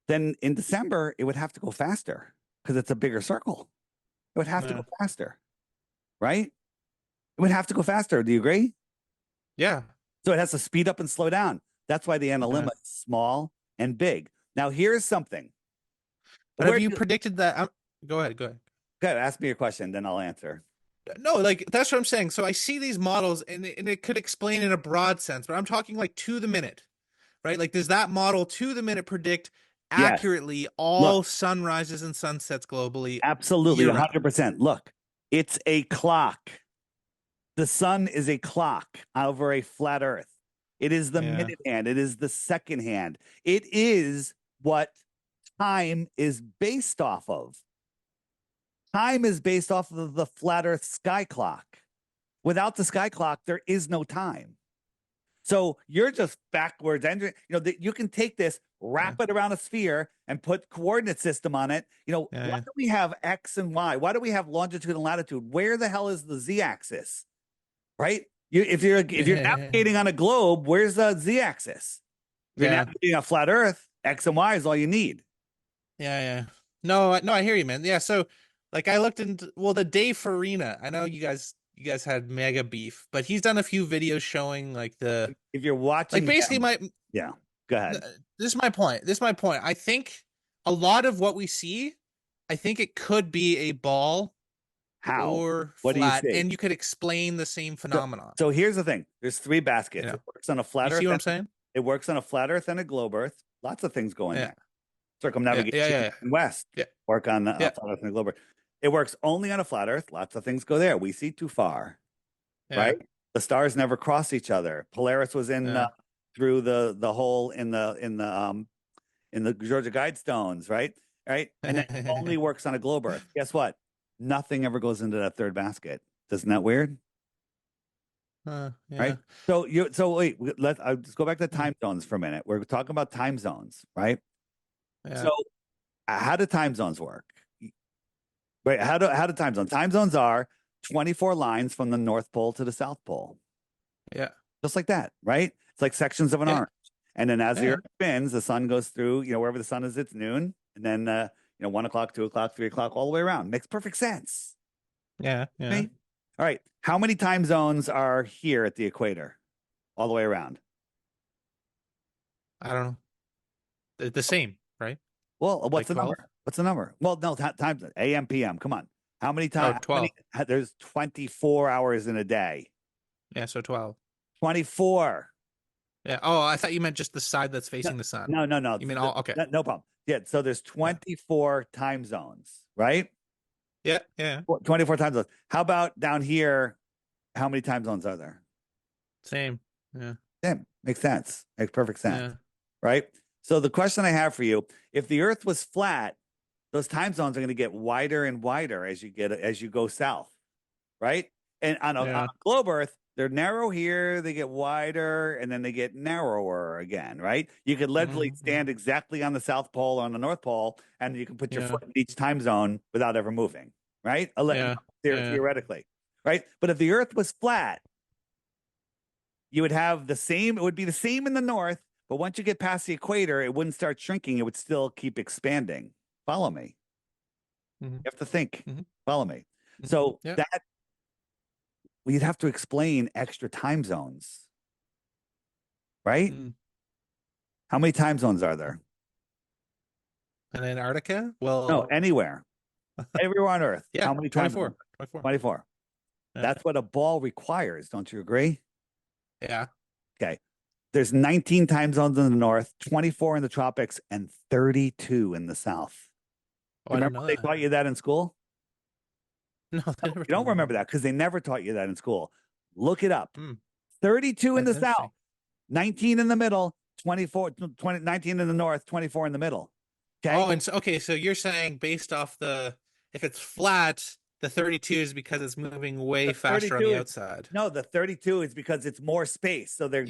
then in December it would have to go faster because it's a bigger circle. It would have to Yeah. go faster, right? It would have to go faster. Do you agree? Yeah. So it has to speed up and slow down. That's why the analemma is small and big. Now, here's something. But have you predicted that? Go ahead, go ahead. Go ahead, ask me a question, then I'll answer. No, like that's what I'm saying. So I see these models and it could explain in a broad sense, but I'm talking like to the minute, right? Like does that model to the minute predict Yes. accurately Look, all sunrises and sunsets globally absolutely, year round? 100%. Look, it's a clock. The sun is a clock over a flat earth. It is the Yeah. minute hand. It is the second hand. It is what time is based off of. Time is based off of the flat earth sky clock. Without the sky clock, there is no time. So you're just backwards. And you can take this, Yeah. wrap it around a sphere, and put coordinate system on it. Why Yeah. do we have X and Y? Why do we have longitude and latitude? Where the hell is the Z axis? Right? If you're Yeah. navigating on a globe, where's the Z axis? If you're Yeah. navigating on a flat Earth, X and Y is all you need. Yeah. No, no, I hear you, man. Yeah, so like I looked into the Dave Farina. I know you guys had mega beef, but he's done a few videos showing like If you're watching basically him, yeah, go ahead. this is my point. This is my point. I think a lot of what we see, I think it could be a ball How? or What do you flat, see? and you could explain the same phenomenon. So here's the thing. There's three baskets. It works on a flat You Earth. see what I'm saying? It works on a flat Earth and a globe Earth. Lots of things go in Yeah. there. Circumnavigation and west. Yeah. Work on a flat Earth and a globe Earth. It works only on a flat Earth. Lots of things go there. We see too far, right? The stars never cross each other. Polaris was in through the hole in the Georgia Guidestones, right? Right, and it only works on a globe Earth. Guess what? Nothing ever goes into that third basket. Isn't that weird? Yeah. Right. So wait, let's go back to time zones for a minute. We're talking about time zones, right? Yeah. So how do time zones work? Right. How do time zones? Time zones are 24 lines from the North Pole to the South Pole. Yeah. Just like that, right? It's like sections of an orange. And then as the Earth spins, the sun goes through, wherever the sun is, it's noon. And then 1 o'clock, 2 o'clock, 3 o'clock, all the way around. Makes perfect sense. Yeah. Okay? All right. How many time zones are here at the equator? All the way around? I don't know. The same, right? Well, what's Like the 12? number? What's the number? Well, no, time AM, PM. Come on. How many times? 12. There's 24 hours in a day. Yeah, so 12. 24. Yeah. Oh, I thought you meant just the side that's facing the sun. No. You mean all? Okay. No problem. Yeah. So there's 24 time zones, right? Yeah. Yeah. 24 time zones. How about down here? How many time zones are there? Same. Yeah. Same. Makes sense. Makes perfect sense. Yeah. Right? So the question I have for you, if the Earth was flat, those time zones are going to get wider and wider as you go south, right? And on a globe Earth, they're narrow here, they get wider, and then they get narrower again, right? You could literally stand exactly on the South Pole or on the North Pole, and you can put your foot in each time zone without ever moving, right? Theoretically, right? But if the Earth was flat, you would have the same, it would be the same in the north, but once you get past the equator, it wouldn't start shrinking, it would still keep expanding. Follow me. You have to think. Follow me. So that we'd have to explain extra time zones, right? How many time zones are there? In Antarctica? Well, no, anywhere. Everywhere on Earth. Yeah, How many times? 24. 24. That's what a ball requires. Don't you agree? Yeah. Okay. There's 19 time zones in the north, 24 in the tropics, and 32 in the south. Remember they taught you that in school? No, you don't remember that because they never taught you that in school. Look it up. 32 in the south, 19 in the middle, 19 in the north, 24 in the middle. Okay. Oh, and so you're saying based off if it's flat, the 32 is because it's moving way faster on the outside. No, the 32 is because it's more space. So there's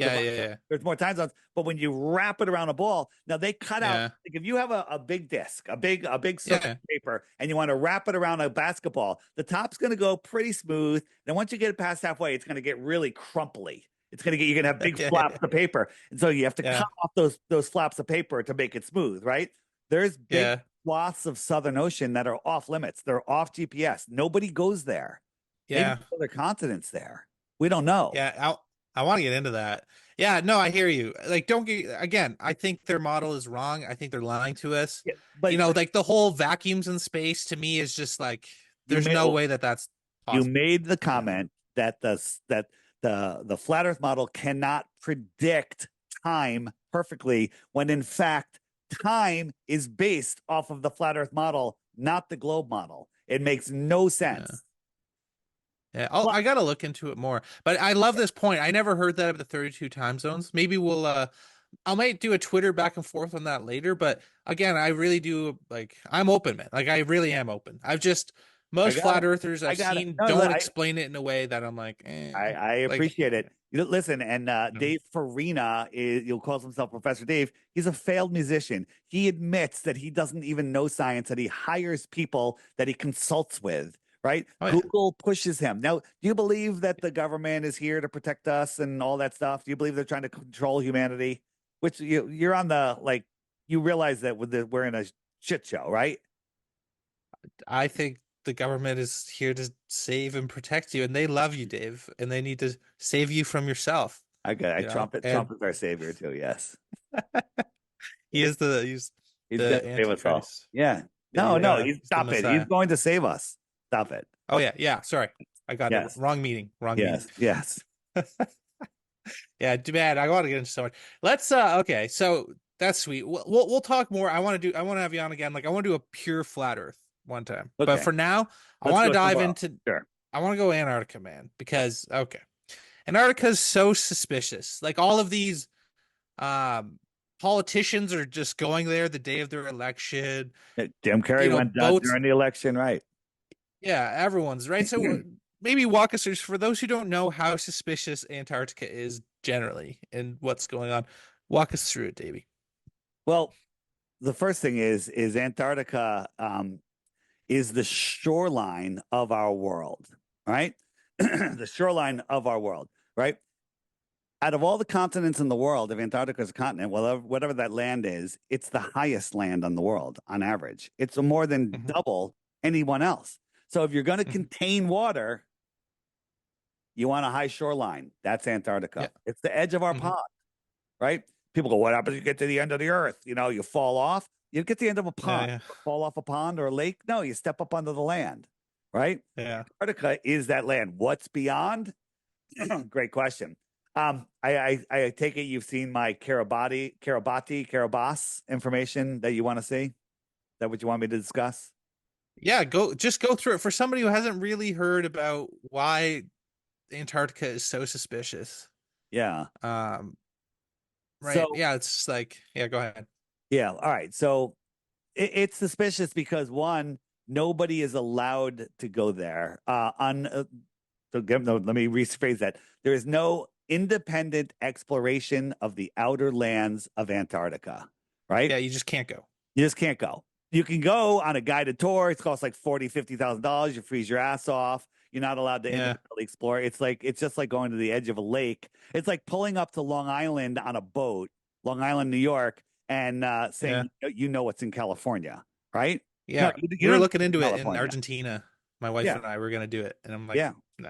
more time zones. But when you wrap it around a ball, now they cut out. Like if you have a big disc, a big circle of paper, and you want to wrap it around a basketball, the top's going to go pretty smooth. Then once you get it past halfway, it's going to get really crumply. You're going to have big flaps of paper, and so you have to cut off those flaps of paper to make it smooth, right? There's big swaths of Southern Ocean that are off limits. They're off GPS. Nobody goes there. Yeah. Maybe other continents there. We don't know. Yeah. I want to get into that. Yeah, no, I hear you. Like, don't get again, I think their model is wrong. I think they're lying to us. Yeah, You but know, like the whole vacuums in space to me is just like you there's made no way that that's you possible. made the Yeah. comment that the flat Earth model cannot predict time perfectly, when in fact time is based off of the flat Earth model, not the globe model. It makes no Yeah. sense. Yeah. Oh, Plus, I gotta look into it more. But I love this point. I never heard that of the 32 time zones. Maybe I might do a Twitter back and forth on that later, but again, I really do like I'm open, man. Like I really am open. I've just I most got flat it. earthers I I've got it. seen No, don't explain it in a way that I'm like, I like appreciate it. You know, listen, and you Dave Farina is, you'll call himself Professor Dave. He's a failed musician. He admits that he doesn't even know science, that he hires people that he consults with, right? oh yeah. Google pushes him. Now, do you believe that the government is here to protect us and all that stuff? Do you believe they're trying to control humanity? Which you're on the, like, you realize that we're in a shit show, right? I think the government is here to save and protect you, and they love you, Dave, and they need to save you from yourself, I got I you know? Trump it. And Trump is our savior too. Yes. he's He's going the to save us all. Antichrist. Yeah. No, no, he's He's the stop it. He's Messiah. going to save us. Stop it. Oh yeah, yeah. Sorry, I got it. Yes. Wrong meeting. Wrong meeting. Yes. Yes. Yeah, too bad. I want to get into so much. Let's okay, so that's sweet. We'll talk more. I want to have you on again. Like I want to do a pure flat Earth one time. But Okay. for now, I Let's want to go dive somewhere else. into Sure. I want to go Antarctica, man, because okay. Antarctica's so suspicious. Like all of these politicians are just going there the day of their election. Jim Carrey You know, went boats. during the election, right? Yeah, everyone's right. So maybe walk us through for those who don't know how suspicious Antarctica is generally and what's going on. Walk us through it, Davey. Well, the first thing is Antarctica is the shoreline of our world, right? The shoreline of our world, right? Out of all the continents in the world, if Antarctica is a continent, well, whatever that land is, it's the highest land on the world on average. It's more than Hmm. double anyone else. So if you're going to Hmm. contain water, you want a high shoreline. That's Yeah. Antarctica. It's the edge of our Hmm. pond, right? People go, what happens if you get to the end of the earth? You know, you fall off. You get to the end of a Yeah, pond, yeah, fall off a pond or a lake. No, you step up onto the land, right? yeah. Antarctica is that land. What's beyond? Great question. I take it you've seen my Karabas information that you want to see. Is that what you want me to discuss? Yeah, go through it for somebody who hasn't really heard about why Antarctica is so suspicious. Yeah. Um, right. So Yeah, it's just like, yeah, go ahead. yeah. All right. So it's suspicious because one, nobody is allowed to go there. No, let me rephrase that. There is no independent exploration of the outer lands of Antarctica, right? Yeah, you just can't go. You just can't go. You can go on a guided tour. It costs like $40,000, $50,000. You freeze your ass off. You're not allowed to Yeah, independently explore. It's just like going to the edge of a lake. It's like pulling up to Long Island on a boat, Long Island, New York, and yeah, saying you know what's in California, right? No, yeah. you We're don't know looking what's in into it in California. Argentina. My wife Yeah, and I were gonna do it, and I'm like, yeah. nah.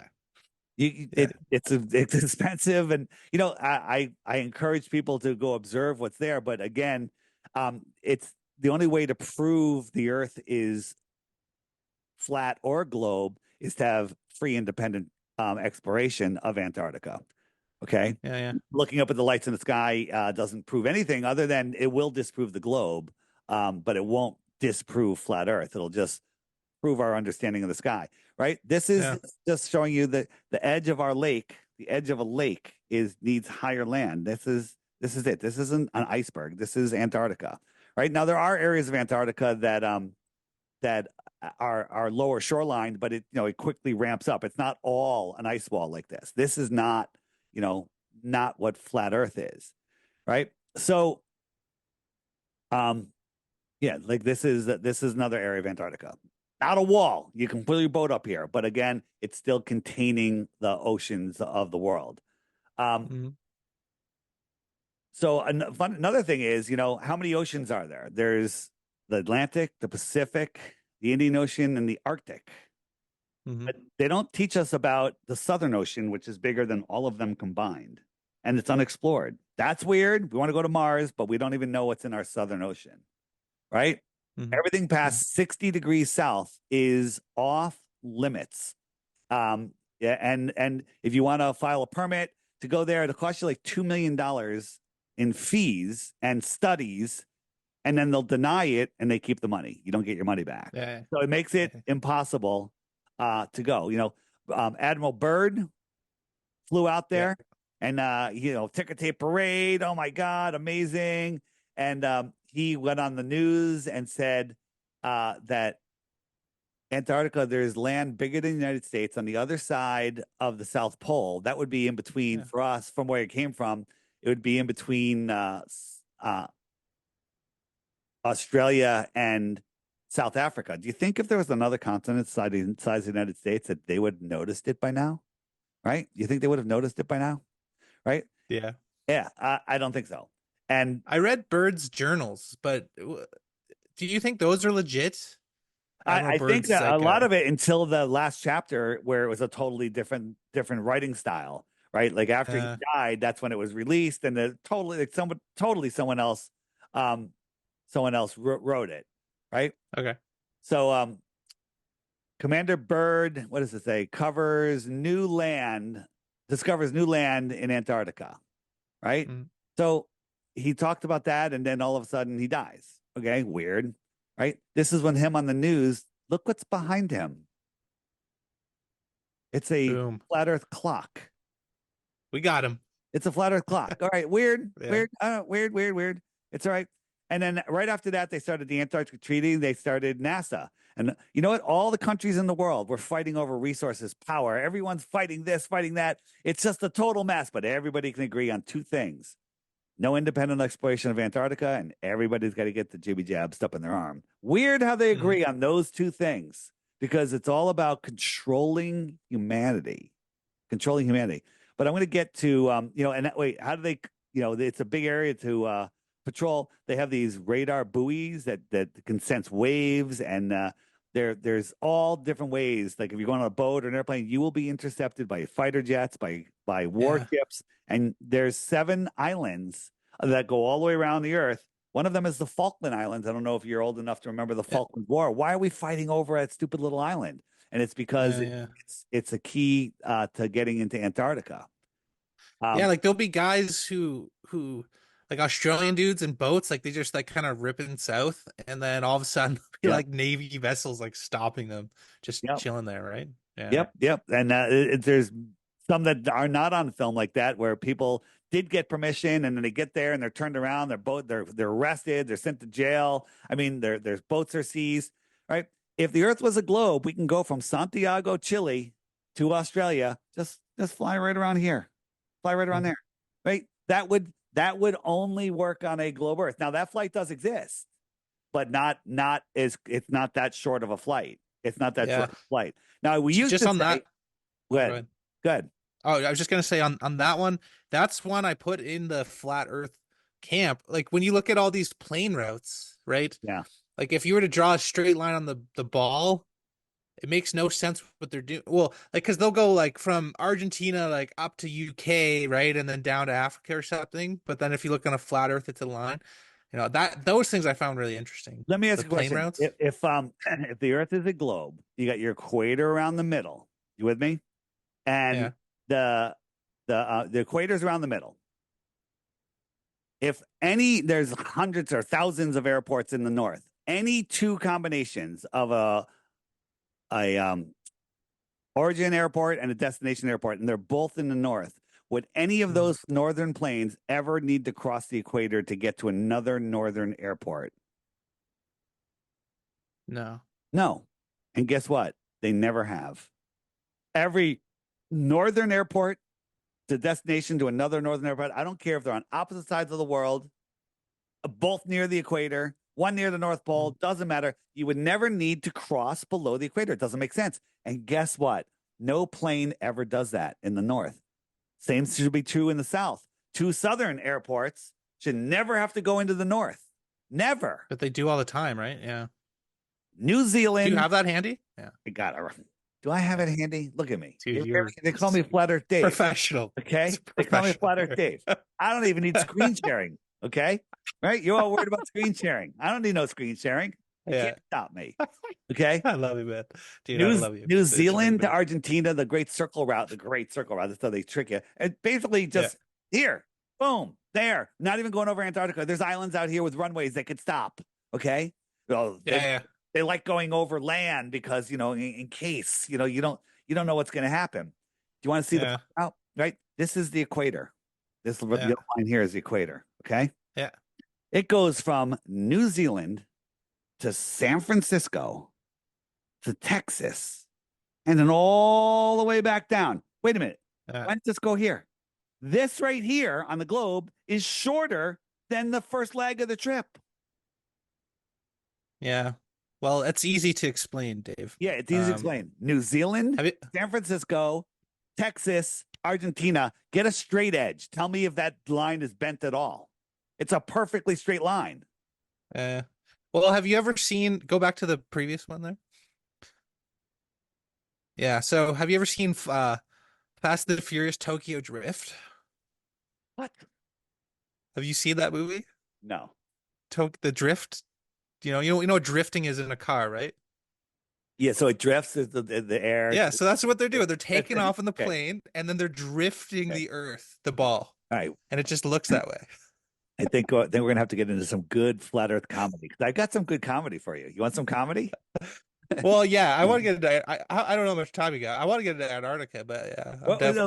It Yeah, it's expensive, and I encourage people to go observe what's there. But again, it's the only way to prove the Earth is flat or globe is to have free, independent exploration of Antarctica. Okay, yeah, yeah, looking up at the lights in the sky doesn't prove anything other than it will disprove the globe, but it won't disprove flat Earth. It'll just prove our understanding of the sky, right? This is yeah, just showing you that the edge of our lake, the edge of a lake is needs higher land. This is it. This isn't an iceberg. This is Antarctica, right? Now there are areas of Antarctica that are lower shoreline, but it quickly ramps up. It's not all an ice wall like this. This is not, not what flat Earth is, right? So, um, yeah, like this is another area of Antarctica. Not a wall. You can put your boat up here, but again, it's still containing the oceans of the world. Um, mhm. so another thing is, how many oceans are there? There's the Atlantic, the Pacific, the Indian Ocean, and the Arctic. Mhm. But they don't teach us about the Southern Ocean, which is bigger than all of them combined. and it's unexplored. That's weird. We want to go to Mars, but we don't even know what's in our southern ocean, right? Mhm. Everything past 60 degrees south is off limits. Yeah, and if you want to file a permit to go there, it'll cost you like $2 million in fees and studies, and then they'll deny it and they keep the money. You don't get your money back. Yeah. So it makes it impossible to go. Admiral Byrd flew out Yeah. there and ticker tape parade. Oh my God, amazing. And he went on the news and said that Antarctica, there's land bigger than the United States on the other side of the South Pole. That would be in between Yeah. for us from where it came from. It would be in between Australia and South Africa. Do you think if there was another continent size of the United States that they would have noticed it by now? Right? You think they would have noticed it by now? Right? Yeah. Yeah, I don't think so. And I read Bird's journals, but do you think those are legit? Admiral I think Bird's that a like lot of it until the last chapter where it was a totally different writing style, right? Like after he died, that's when it was released, and totally like someone else wrote it, right? okay. So Commander Byrd, what does it say? Discovers new land in Antarctica, right? Mm. So he talked about that, and then all of a sudden he dies. Okay, weird, right? This is when him on the news. Look what's behind him. It's a Boom. flat Earth clock. We got him. It's a flat Earth clock. All right, weird, Yeah. weird. It's all right. And then right after that, they started the Antarctic Treaty. They started NASA. And you know what? All the countries in the world were fighting over resources, power. Everyone's fighting this, fighting that. It's just a total mess, but everybody can agree on two things. No independent exploration of Antarctica, and everybody's got to get the jibby jab stuck in their arm. Weird how they agree on those two things, because it's all about controlling humanity. Controlling humanity. But I'm going to get to, wait, how do they, it's a big area to patrol. They have these radar buoys that can sense waves, and there's all different ways. Like if you're going on a boat or an airplane, you will be intercepted by fighter jets, by warships, and there's 7 islands that go all the way around the Earth. One of them is the Falkland Islands. I don't know if you're old enough to remember the Falkland War. Why are we fighting over that stupid little island? And it's because it's a key to getting into Antarctica. Like there'll be guys who like Australian dudes in boats, like they just like kind of ripping south, and then all of a sudden be like Navy vessels like stopping them, just chilling there, right? Yeah. Yep. And there's some that are not on film like that, where people did get permission, and then they get there and they're turned around, they're arrested, they're sent to jail. I mean, there's boats are seized, right? If the Earth was a globe, we can go from Santiago, Chile, to Australia. Just fly right around here, fly right around there, right? That would only work on a globe Earth. Now that flight does exist, but it's not that short of a flight. It's not that short of a flight. Now we used just to on say, that. Good. Oh, I was just gonna say on that one. That's one I put in the flat Earth camp. Like when you look at all these plane routes, right? Yeah. Like if you were to draw a straight line on the ball, it makes no sense what they're doing. Well, like because they'll go like from Argentina like up to UK, right, and then down to Africa or something. But then if you look on a flat Earth, it's a line. That those things I found really interesting. Let me ask you a plane question. routes. If the Earth is a globe, you got your equator around the middle. You with me? And the equator's around the middle. There's hundreds or thousands of airports in the north. Any two combinations of a origin airport and a destination airport, and they're both in the north. Would any of those northern planes ever need to cross the equator to get to another northern airport? No. And guess what? They never have. Every northern airport to destination to another northern airport, I don't care if they're on opposite sides of the world, both near the equator, one near the North Pole, doesn't matter. You would never need to cross below the equator. It doesn't make sense. And guess what? No plane ever does that in the north. Same should be true in the south. 2 southern airports should never have to go into the north. Never. But they do all the time, right? Yeah. New Zealand. Do you have that handy? Yeah. I got it. Do I have it handy? Look at me. Dude, you're They call me Flat Earth Dave. professional. Okay. It's They call me professional. Flat Earth Dave. I don't even need screen sharing. Okay. Right. You're all worried about screen sharing. I don't need no screen sharing. You Yeah. can't stop me. Okay. I love you, man. Dude, I love you. New It's really Zealand to big. Argentina, the Great Circle Route, That's how they trick you. And basically Yeah. just here, boom, there. Not even going over Antarctica. There's islands out here with runways that could stop. Okay. Well, Yeah. they like going over land because, in case, you don't know what's going to happen. Do you want to see the Yeah. out? Right? This is the equator. This the Yeah. line here is the equator. Okay. Yeah. It goes from New Zealand to San Francisco to Texas and then all the way back down. Wait a minute. Yeah. Why don't this go here? This right here on the globe is shorter than the first leg of the trip. Yeah. Well, it's easy to explain, Dave. Yeah, it's easy to explain. New Zealand, San Francisco, Texas, Argentina. Get a straight edge. Tell me if that line is bent at all. It's a perfectly straight line. Well, have you ever seen, go back to the previous one there? Yeah, so have you ever seen Fast and the Furious Tokyo Drift? What? Have you seen that movie? No. The Drift? You know what drifting is in a car, right? Yeah, so it drifts the air. Yeah, so that's what they're doing. They're taking off in the Okay. plane and then they're drifting the earth, the ball. All right. And it just looks that way. I think we're going to have to get into some good flat earth comedy. I got some good comedy for you. You want some comedy? Well, yeah, I want to get into I don't know how much time you got. I want to get into Antarctica, but yeah,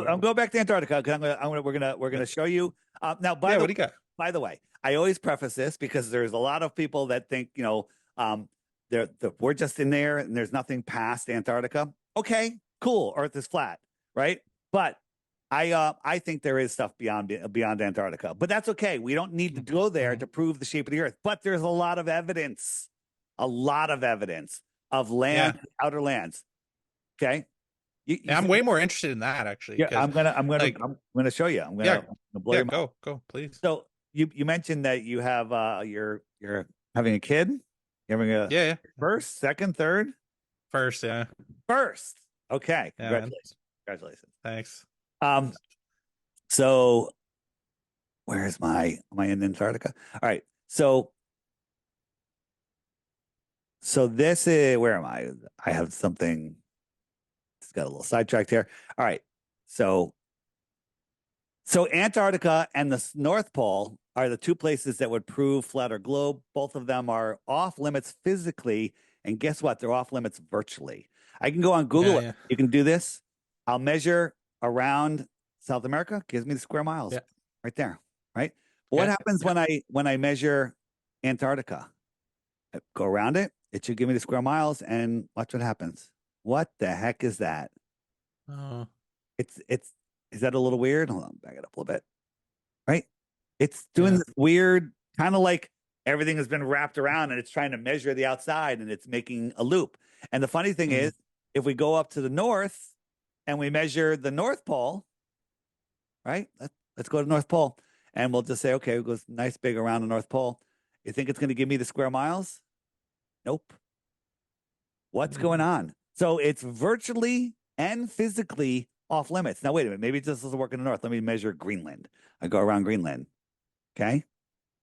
I'm going back to Antarctica because we're gonna show you. Now, what do you got? By the way, I always preface this because there's a lot of people that think we're just in there and there's nothing past Antarctica. Okay, cool. Earth is flat, right? But I think there is stuff beyond Antarctica, but that's okay. We don't need to go there to prove the shape of the Earth. But there's a lot of evidence of land, outer lands. Okay, I'm way more interested in that actually. Yeah, I'm gonna show you. I'm gonna blow your mind. Go, please. So you mentioned that you have you're having a kid. You're having a first, second, third, first. Okay, yeah, congratulations. Thanks. So am I in Antarctica? All right. So this is, where am I? I have something. It's got a little sidetracked here. All right. So Antarctica and the North Pole are the two places that would prove flat or globe. Both of them are off limits physically. And guess what? They're off limits virtually. I can go on Google. Yeah. You can do this. I'll measure around South America. Gives me the square miles right there. Right. What happens when I measure Antarctica? I go around it. It should give me the square miles, and watch what happens. What the heck is that? Is that a little weird? Hold on, back it up a little bit. Right? It's doing this weird, kind of like everything has been wrapped around and it's trying to measure the outside and it's making a loop. And the funny thing is, if we go up to the north and we measure the North Pole, right? Let's go to the North Pole and we'll just say, okay, it goes nice big around the North Pole. You think it's going to give me the square miles? Nope. What's going on? So it's virtually and physically off limits. Now, wait a minute. Maybe it just doesn't work in the north. Let me measure Greenland. I go around Greenland. Okay.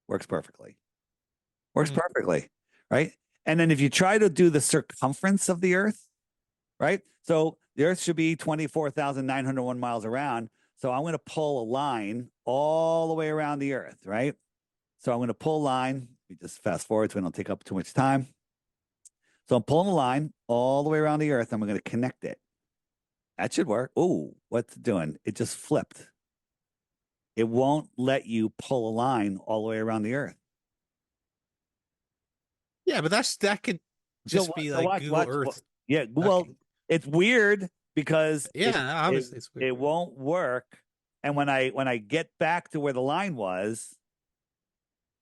Works perfectly. Perfectly. Right. And then if you try to do the circumference of the earth, right? So the earth should be 24,901 miles around. So I'm going to pull a line all the way around the earth, right? So I'm going to pull a line. We just fast forward so we don't take up too much time. So I'm pulling a line all the way around the earth. I'm going to connect it. That should work. Oh, what's it doing? It just flipped. It won't let you pull a line all the way around the earth. Yeah, but that could just be like Google Earth. Yeah, well, it's weird because obviously it's weird. It won't work. And when I get back to where the line was,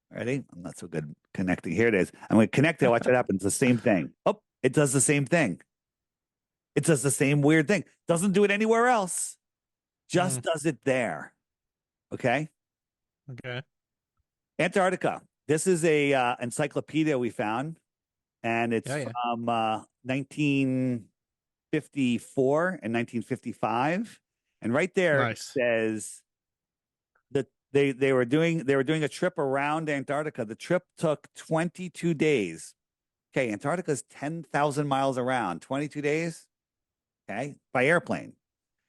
ready? I'm not so good connecting. Here it is. I'm going to connect it. Watch what happens. The same thing. Oh, it does the same thing. It does the same weird thing. Doesn't do it anywhere else. Just does it there. Okay. Okay. Antarctica. This is a encyclopedia we found, and it's from 1950 1954 and 1955. And right there it Nice. says that they were doing a trip around Antarctica. The trip took 22 days. Okay, Antarctica is 10,000 miles around, 22 days, okay, by airplane.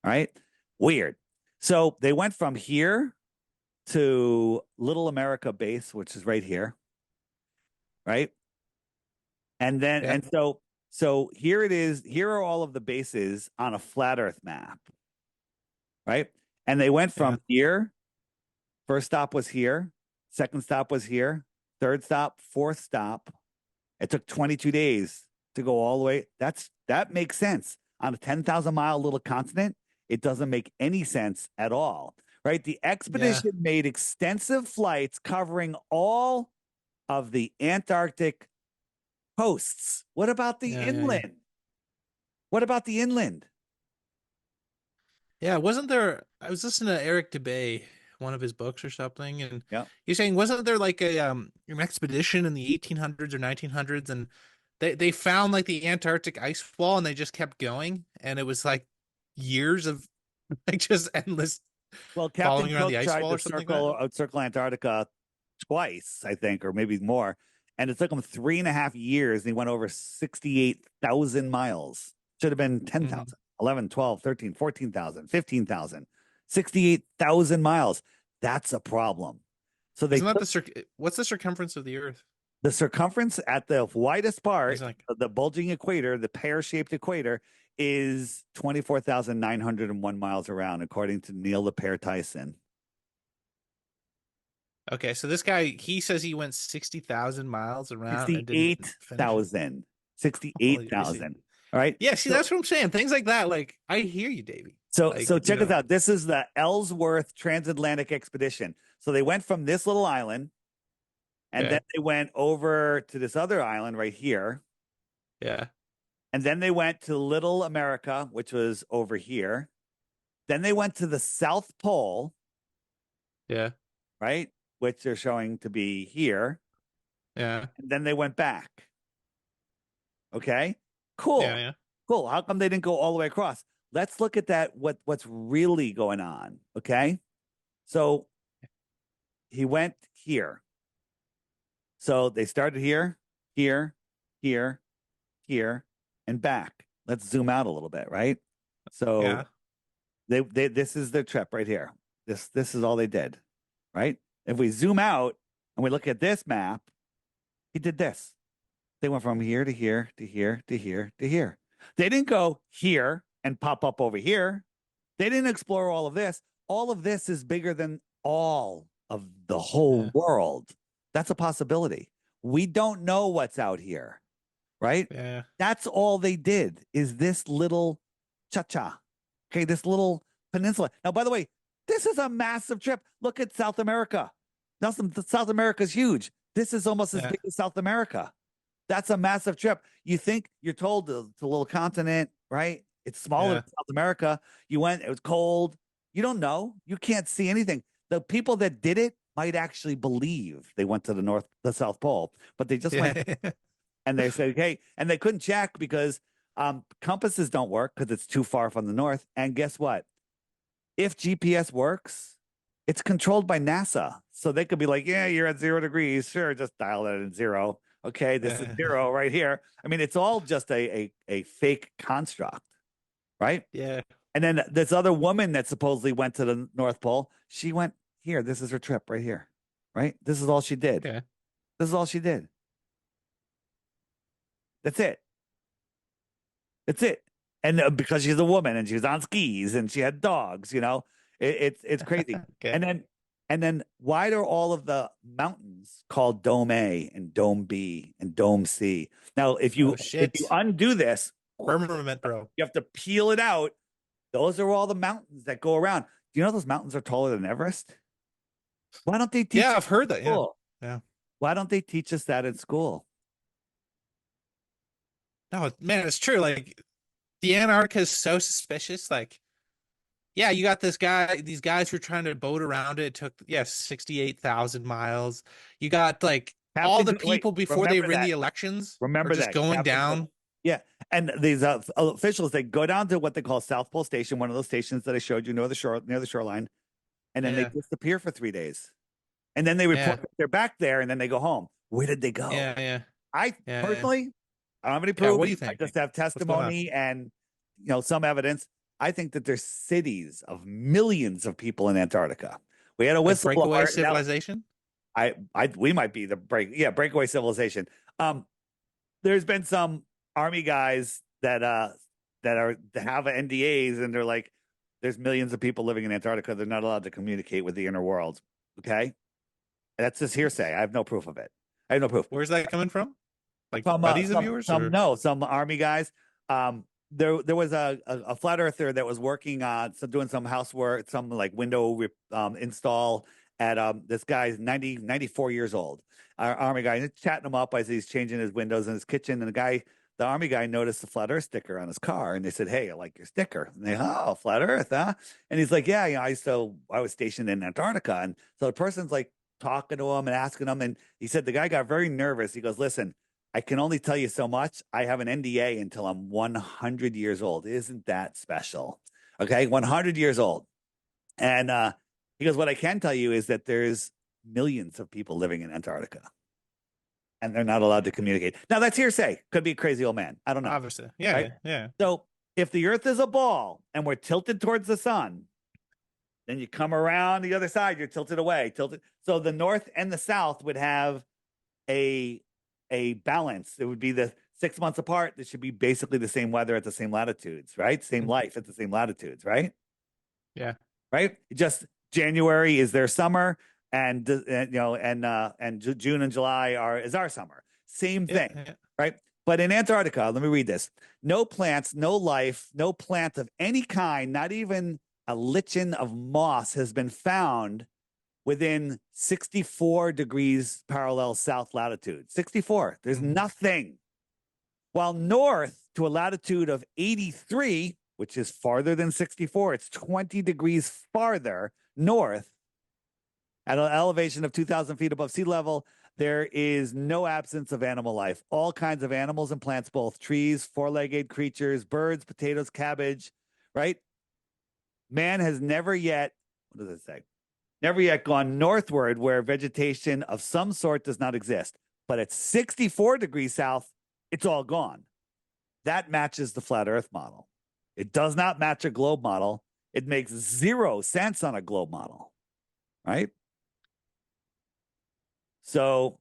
All right. Weird. So they went from here to Little America base, which is right here, right? And then Yeah. and so here it is. Here are all of the bases on a flat Earth map, right? And they went Yeah. from here. First stop was here. Second stop was here. Third stop, fourth stop. It took 22 days to go all the way. That makes sense. On a 10,000-mile little continent, it doesn't make any sense at all, right? The Yeah. expedition made extensive flights covering all of the Antarctic coasts. What about the Yeah. Yeah. Yeah. inland? What about the inland? Yeah. Wasn't there? I was listening to Eric DeBay, one of his books or something, and Yeah. he's saying wasn't there like a an expedition in the 1800s or 1900s, and they found like the Antarctic ice wall, and they just kept going, and it was like years of like just endless Well, Captain following around the Cook ice tried wall to or something like that. circle Antarctica twice, I think, or maybe more. And it took him 3.5 years, and he went over 68,000 miles. Should have been Mhm. 10,000, 11, 12, 13, 14,000, 15,000, 68,000 miles. That's a problem. So they Isn't that took what's the circumference of the Earth? the circumference at the widest It's part, like the bulging equator, the pear-shaped equator, is 24,901 miles around, according to Neil dePaire Tyson. okay, so this guy he says he went 60,000 miles around and didn't finish it. 68,000. Holy crazy. 68,000. All right. Yeah, see, So, that's what I'm saying. Things like that, like I hear you, Davey. so Like, check this out. This is the Ellsworth Transatlantic Expedition. So they went from this little island, and then okay, they went over to this other island right here. yeah, And then they went to Little America, which was over here. Then they went to the South Pole, yeah, right? Which they're showing to be here. yeah, And then they went back. Okay. yeah, Cool. yeah, Cool. How come they didn't go all the way across? Let's look at that. What's really going on? Okay. So he went here. So they started here, here, here, here, and back. Let's zoom out a little bit, right? So yeah, they this is their trip right here. This is all they did, right? If we zoom out and we look at this map, he did this. They went from here to here to here to here to here. They didn't go here and pop up over here. They didn't explore all of this. All of this is bigger than all of the whole yeah, world. That's a possibility. We don't know what's out here, right? yeah, That's all they did is this little cha-cha. Okay, this little peninsula. Now, by the way, this is a massive trip. Look at South America. Now, South America is huge. This is almost as yeah, big as South America. That's a massive trip. You think you're told it's a little continent, right? It's smaller yeah, than South America. You went, it was cold. You don't know. You can't see anything. The people that did it might actually believe they went to the South Pole, but they just went yeah, and they said, okay, and they couldn't check because compasses don't work because it's too far from the north. And guess what? If GPS works, it's controlled by NASA. So they could be like, yeah, you're at 0 degrees. Sure, just dial it at zero. Okay, this is yeah, zero right here. I mean, it's all just a fake construct, right? yeah, And then this other woman that supposedly went to the North Pole, she went here. This is her trip right here, right? This is all she did. okay, This is all she did. That's it. That's it. And because she's a woman and she was on skis and she had dogs, it's crazy. okay. And then why are all of the mountains called Dome A and Dome B and Dome C? Now, if Oh you shit, undo this, firmament, bro. you have to peel it out. Those are all the mountains that go around. Do you know those mountains are taller than Everest? Why don't they teach Yeah, us I've heard in that. Yeah, school? yeah. Why don't they teach us that in school? No, man, it's true. Like the Antarctica is so suspicious. Like, yeah, you got these guys who are trying to boat around it. It took, yeah, 68,000 miles. You got like all the Wait, people before they remember win that. the elections are Remember just that, going Captain Cook. down. Yeah, And these officials, they go down to what they call South Pole Station, one of those stations that I showed you near the shoreline, and then they Yeah, disappear for 3 days. And then they yeah, report that they're back there, and then they go home. Where did they go? yeah, yeah, I yeah, yeah. personally, I don't have any Yeah, proof. what do you I think? just have What's going on? testimony and some evidence. I think that there's cities of millions of people in Antarctica. We had a Like breakaway whistleblower. Now, civilization? we might be the breakaway civilization. Um, there's been some army guys that have NDAs, and they're like, there's millions of people living in Antarctica. They're not allowed to communicate with the inner world. Okay, that's just hearsay. I have no proof of it. I have no proof. Where's that coming from? Like Some buddies of yours some or no some army guys. There was a flat earther that was working on doing some housework, some like window install at this guy's 94 years old, our army guy. And he's chatting him up as he's changing his windows in his kitchen, and the army guy noticed the flat earth sticker on his car, and they said, "Hey, I like your sticker." And they, "Oh, flat earth, huh?" And he's like, "Yeah, I was stationed in Antarctica." And so the person's like talking to him and asking him, and he said the guy got very nervous. He goes, "Listen, I can only tell you so much. I have an NDA until I'm 100 years old. Isn't that special?" Okay, 100 years old. And he goes, "What I can tell you is that there's millions of people living in Antarctica, and they're not allowed to communicate." Now, that's hearsay. Could be a crazy old man. I don't know. obviously. Yeah, Right? yeah, yeah. So if the Earth is a ball and we're tilted towards the sun, then you come around the other side, you're tilted away, tilted. So the north and the south would have a balance. It would be the 6 months apart. There should be basically the same weather at the same latitudes, right? Same Mhm. life at the same latitudes, right? Yeah. Right. Just January is their summer, and June and July is our summer. Same Yeah, thing, yeah. right? But in Antarctica, let me read this: no plants, no life, no plant of any kind, not even a lichen of moss has been found within 64 degrees parallel south latitude. 64. There's Mhm. nothing. While north to a latitude of 83, which is farther than 64, it's 20 degrees farther north at an elevation of 2,000 feet above sea level. There is no absence of animal life. All kinds of animals and plants, both trees, four-legged creatures, birds, potatoes, cabbage, right? Man has never yet, what does it say? Never yet gone northward where vegetation of some sort does not exist. But at 64 degrees south, it's all gone. That matches the flat earth model. It does not match a globe model. It makes zero sense on a globe model, right? So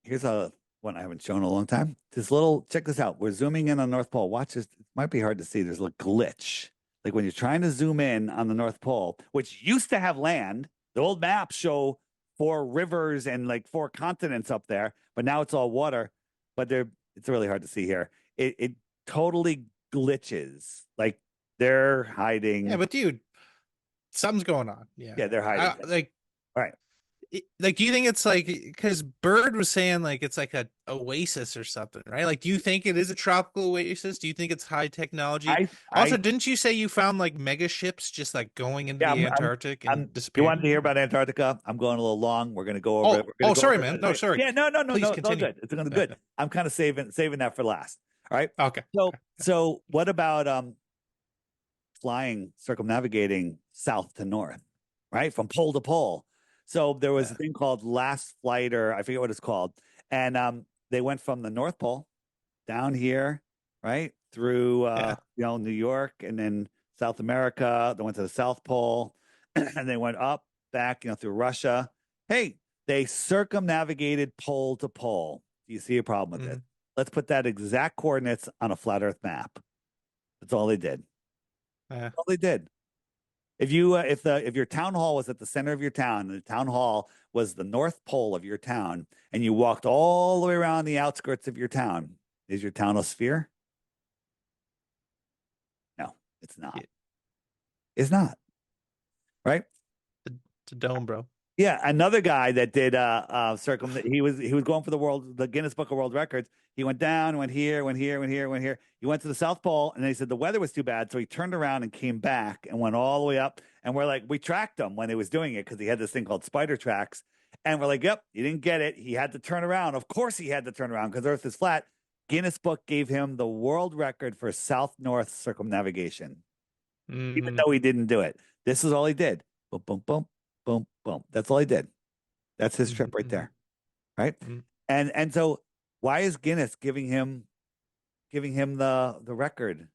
here's a one I haven't shown in a long time. Check this out. We're zooming in on North Pole. Watch this. It might be hard to see. There's a glitch. Like when you're trying to zoom in on the North Pole, which used to have land, the old maps show four rivers and like four continents up there, but now it's all water. But it's really hard to see here. It totally glitches. Like they're Yeah, hiding. but dude, something's going on. Yeah. Yeah, they're hiding. Like All right. like do you think it's like because Bird was saying like it's like a oasis or something, right? Like do you think it is a tropical oasis? Do you think it's high technology? Also, I didn't you say you found like mega ships just like going into Yeah, the Antarctic and you disappearing? wanted to hear about Antarctica? I'm going a little long. We're going to go over it. Oh, We're going to oh, go sorry, over man. it. No, Right. sorry. Yeah, no, Please it's all continue. good. It's going to good. I'm kind of saving that for last. All right. Okay. So what about flying, circumnavigating south to north, right? From pole to pole. So there was a Yeah. thing called last flight, or I forget what it's called. And they went from the North Pole down here, right? Through Yeah. New York and then South America. They went to the South Pole and they went up back, through Russia. Hey, they circumnavigated pole to pole. Do you see a problem with it? Mhm. Let's put that exact coordinates on a flat Earth map. That's all they did. Yeah. That's all they did. If your town hall was at the center of your town, and the town hall was the North Pole of your town, and you walked all the way around the outskirts of your town, is your town a sphere? No, it's not. Yeah. It's not. Right? It's a dome, bro. Yeah, another guy that did he was going for the Guinness Book of World Records. He went down, went here, went here, went here, went here. He went to the South Pole, and then he said the weather was too bad, so he turned around and came back and went all the way up. And we're like, we tracked him when he was doing it because he had this thing called spider tracks. And we're like, yep, he didn't get it. He had to turn around. Of course, he had to turn around because Earth is flat. Guinness Book gave him the world record for south-north circumnavigation, even Mm-hmm. though he didn't do it. This is all he did. Boom, boom, boom, boom, boom. That's all he did. That's his trip right Mm-hmm. there, right? And so why is Guinness giving him the record?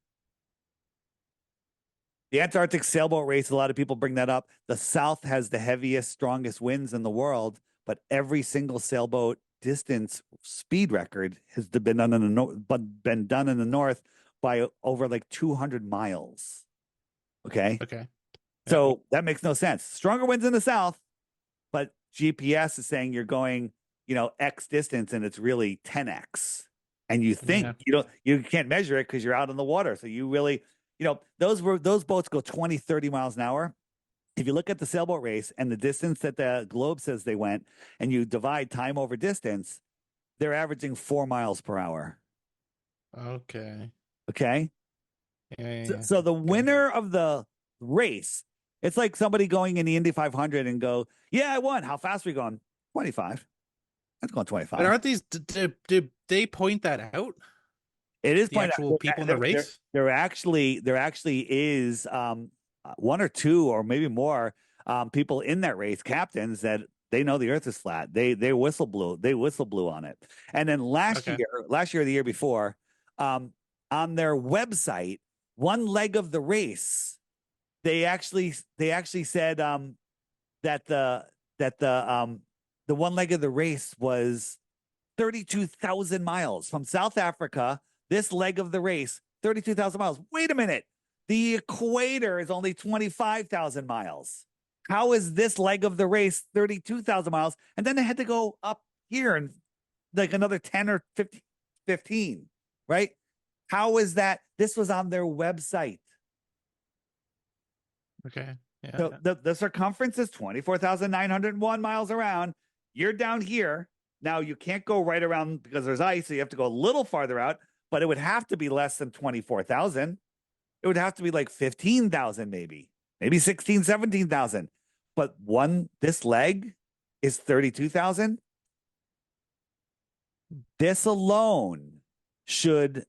The Antarctic sailboat race, a lot of people bring that up. The South has the heaviest, strongest winds in the world, but every single sailboat distance speed record has been done in the North by over like 200 miles. Okay. Okay. Yeah. So that makes no sense. Stronger winds in the South, but GPS is saying you're going, X distance and it's really 10X. And you think Yeah. you can't measure it because you're out on the water. So you really, those boats go 20, 30 miles an hour. If you look at the sailboat race and the distance that the globe says they went, and you divide time over distance, they're averaging 4 miles per hour. Okay. Okay. Yeah. Yeah. So, Yeah. so the Okay. winner of the race, it's like somebody going in the Indy 500 and go, yeah, I won. How fast are we going? 25. That's going But 25. aren't these? Did they point that out? It is The pointed actual out people in the race? there actually is one or two or maybe more people in that race, captains that they know the Earth is flat. They whistle blew on it. And then Okay. last year, or the year before, um, on their website, one leg of the race, they actually said that the one leg of the race was 32,000 miles from South Africa. This leg of the race, 32,000 miles. Wait a minute. The equator is only 25,000 miles. How is this leg of the race 32,000 miles? And then they had to go up here and like another 10 or 15, right? How is that? This was on their website. Okay. Yeah. So Yeah. the circumference is 24,901 miles around. You're down here. Now you can't go right around because there's ice, so you have to go a little farther out, but it would have to be less than 24,000. It would have to be like 15,000 maybe 16, 17,000. But this leg is 32,000. This alone should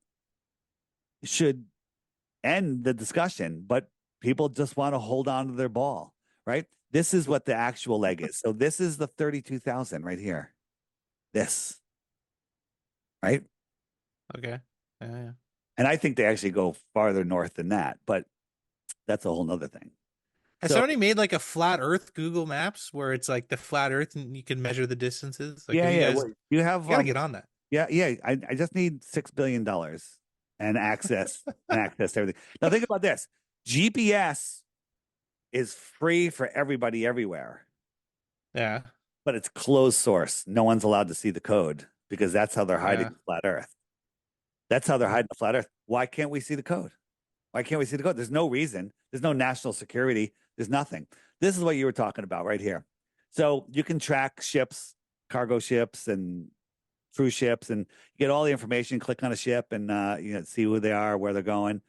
end the discussion, but people just want to hold on to their ball, right? This is what the actual leg is. So this is the 32,000 right here. This, right? Okay. Yeah. Yeah. And I think they actually go farther north than that, but that's a whole nother thing. Has So somebody made like a flat Earth Google Maps where it's like the flat Earth and you can measure the distances? Like, yeah, have you yeah. guys? Well, you have You gotta get on that. yeah, yeah. I just need $6 billion and access to everything. Now think about this. GPS is free for everybody everywhere, Yeah. but it's closed source. No one's allowed to see the code because that's how they're hiding Yeah. the flat Earth. That's how they're hiding the flat Earth. Why can't we see the code? Why can't we see the code? There's no reason. There's no national security. There's nothing. This is what you were talking about right here. So you can track ships, cargo ships, and cruise ships, and you get all the information. Click on a ship and see who they are, where they're going.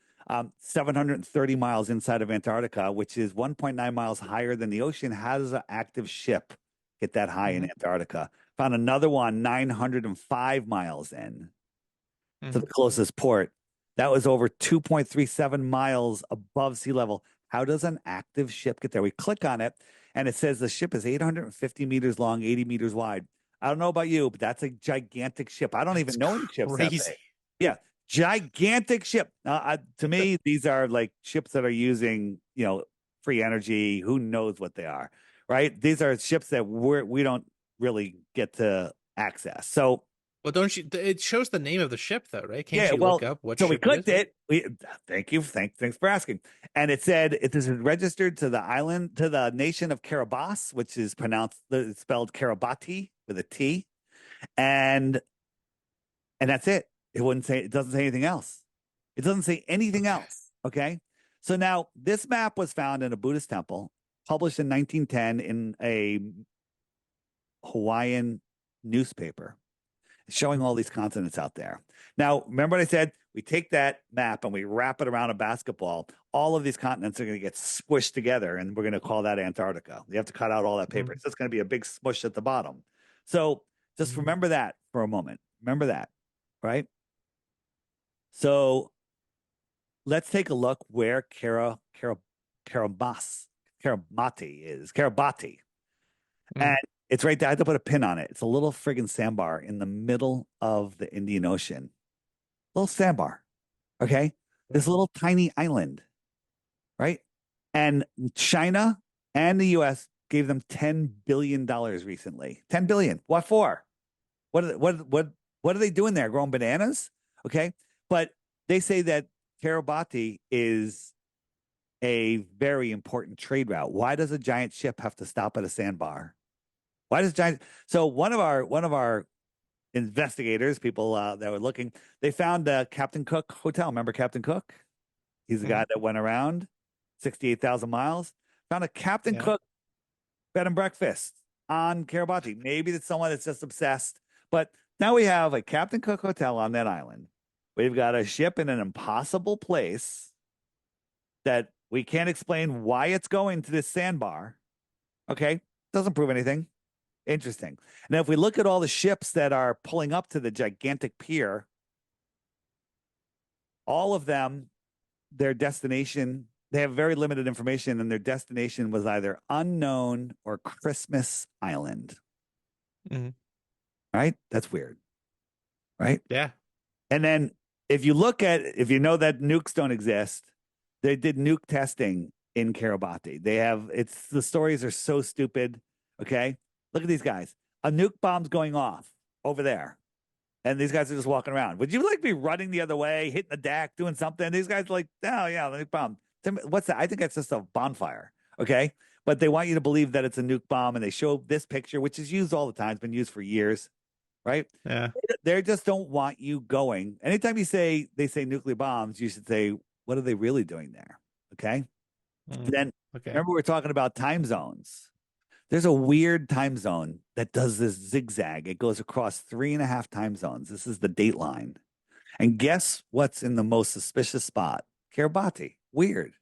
730 miles inside of Antarctica, which is 1.9 miles higher than the ocean. How does an active ship get that high in Hmm. Antarctica? Found another one 905 miles in to the Hmm. closest port. That was over 2.37 miles above sea level. How does an active ship get there? We click on it and it says the ship is 850 meters long, 80 meters wide. I don't know about you, but that's a gigantic ship. I don't That's even know any ships that crazy. big. Yeah, gigantic ship. To me, these are like ships that are using, free energy. Who knows what they are, right? These are ships that we don't really get to access. So Well, don't you? It shows the name of the ship, though, right? Can't yeah, you look well, up what so we ship it clicked is? it. Thank you, thanks for asking. And it said it is registered to the nation of Kabas, which is it's spelled Kiribati with a T, and that's it. It doesn't say anything else. It doesn't say anything Okay. else. Okay, so now this map was found in a Buddhist temple, published in 1910 in a Hawaiian newspaper, showing all these continents out there. Now, remember what I said? We take that map and we wrap it around a basketball. All of these continents are going to get squished together, and we're going to call that Antarctica. You have to cut out all that paper. Mhm. It's just going to be a big smush at the bottom. So just Mhm. remember that for a moment. Remember that, right? So let's take a look where Karabas, Karabati is. Karabati. And Mm, it's right there. I had to put a pin on it. It's a little friggin' sandbar in the middle of the Indian Ocean. Little sandbar. Okay. yeah, This little tiny island, right? And China and the US gave them $10 billion recently. 10 billion. What for? What are they doing there? Growing bananas? Okay. But they say that Kiribati is a very important trade route. Why does a giant ship have to stop at a sandbar? Why does giant so one of our investigators, people that were looking, they found Captain Cook Hotel. Remember Captain Cook? He's the guy mhm, that went around 68,000 miles. Found a Captain yeah, Cook bed and breakfast on Kiribati. Maybe it's someone that's just obsessed. But now we have a Captain Cook hotel on that island. We've got a ship in an impossible place that we can't explain why it's going to this sandbar. Okay. Doesn't prove anything. Interesting. And if we look at all the ships that are pulling up to the gigantic pier, all of them, their destination, they have very limited information, and their destination was either unknown or Christmas Island. mhm, Right? That's weird. Right? yeah. And then if you know that nukes don't exist, they did nuke testing in Kiribati. The stories are so stupid. Okay. Look at these guys. A nuke bomb's going off over there. And these guys are just walking around. Would you like be running the other way, hitting the deck, doing something? These guys are like, oh yeah, the nuke bomb. What's that? I think that's just a bonfire. Okay. But they want you to believe that it's a nuke bomb, and they show this picture, which is used all the time. It's been used for years, right? Yeah. They just don't want you going. Anytime they say nuclear bombs, you should say, what are they really doing there? Okay. Mm, Then okay. remember, we're talking about time zones. There's a weird time zone that does this zigzag. It goes across 3.5 time zones. This is the dateline. And guess what's in the most suspicious spot? Kiribati. Weird.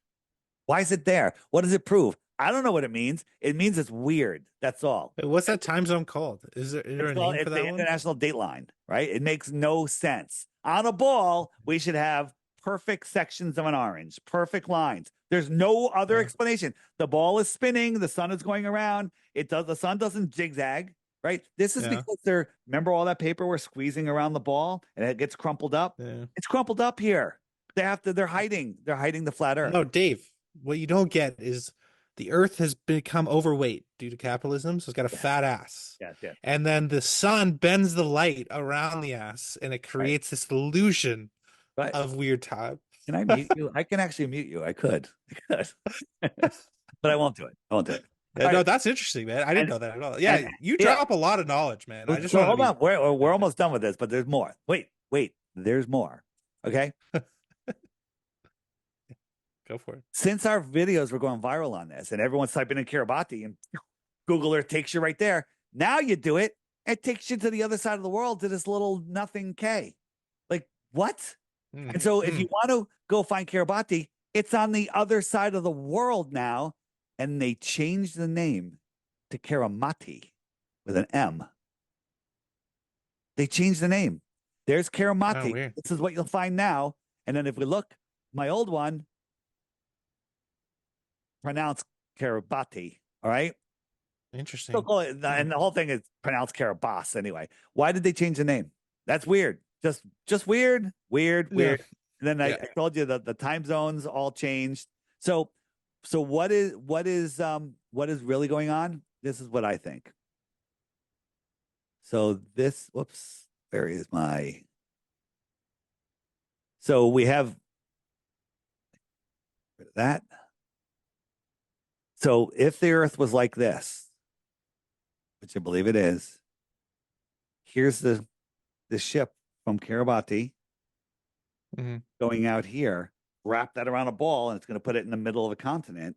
Why is it there? What does it prove? I don't know what it means. It means it's weird. That's all. Wait, what's that time zone called? Is there a name for It's the that one? international dateline, right? It makes no sense. On a ball, we should have perfect sections of an orange, perfect lines. There's no other Yeah, explanation. The ball is spinning, the sun is going around. The sun doesn't zigzag, right? This is yeah, because remember all that paper we're squeezing around the ball and it gets crumpled up? yeah. It's crumpled up here. They're hiding the flat earth. No, Dave, what you don't get is the Earth has become overweight due to capitalism, so it's got a Yes, fat ass. yes, yes. And then the sun bends the light around the ass, and it Right. creates this illusion But of weird time. can I mute you? I can actually mute you. I could. I could. But I won't do it. I won't do it. Yeah, All right. no, that's interesting, man. I didn't And know that at all. and Yeah, you yeah. drop a lot of knowledge, man. I just So wanted to hold be on. We're almost done with this, but there's more. Wait. There's more. Okay. go for it. Since our videos were going viral on this, and everyone's typing in Kiribati, and Google Earth takes you right there. Now you do it. It takes you to the other side of the world, to this little nothing K. Like what? Mm, And so if you mm. want to go find Kiribati, it's on the other side of the world now. And they changed the name to Karamati with an M. They changed the name. There's Oh, Karamati. weird. This is what you'll find now. And then if we look, my old one, pronounced Kiribati. All right. Still Interesting. call it, Hmm. and the whole thing is pronounced Karabas anyway. Why did they change the name? That's weird. Just weird, weird, Yeah, weird. And then yeah. I told you that the time zones all changed. So what is really going on? This is what I think. So this, whoops, where is my? So we have that. So if the Earth was like this, which I believe it is, here's the ship from Kiribati Hmm. going out here, wrap that around a ball, and it's going to put it in the middle of a continent.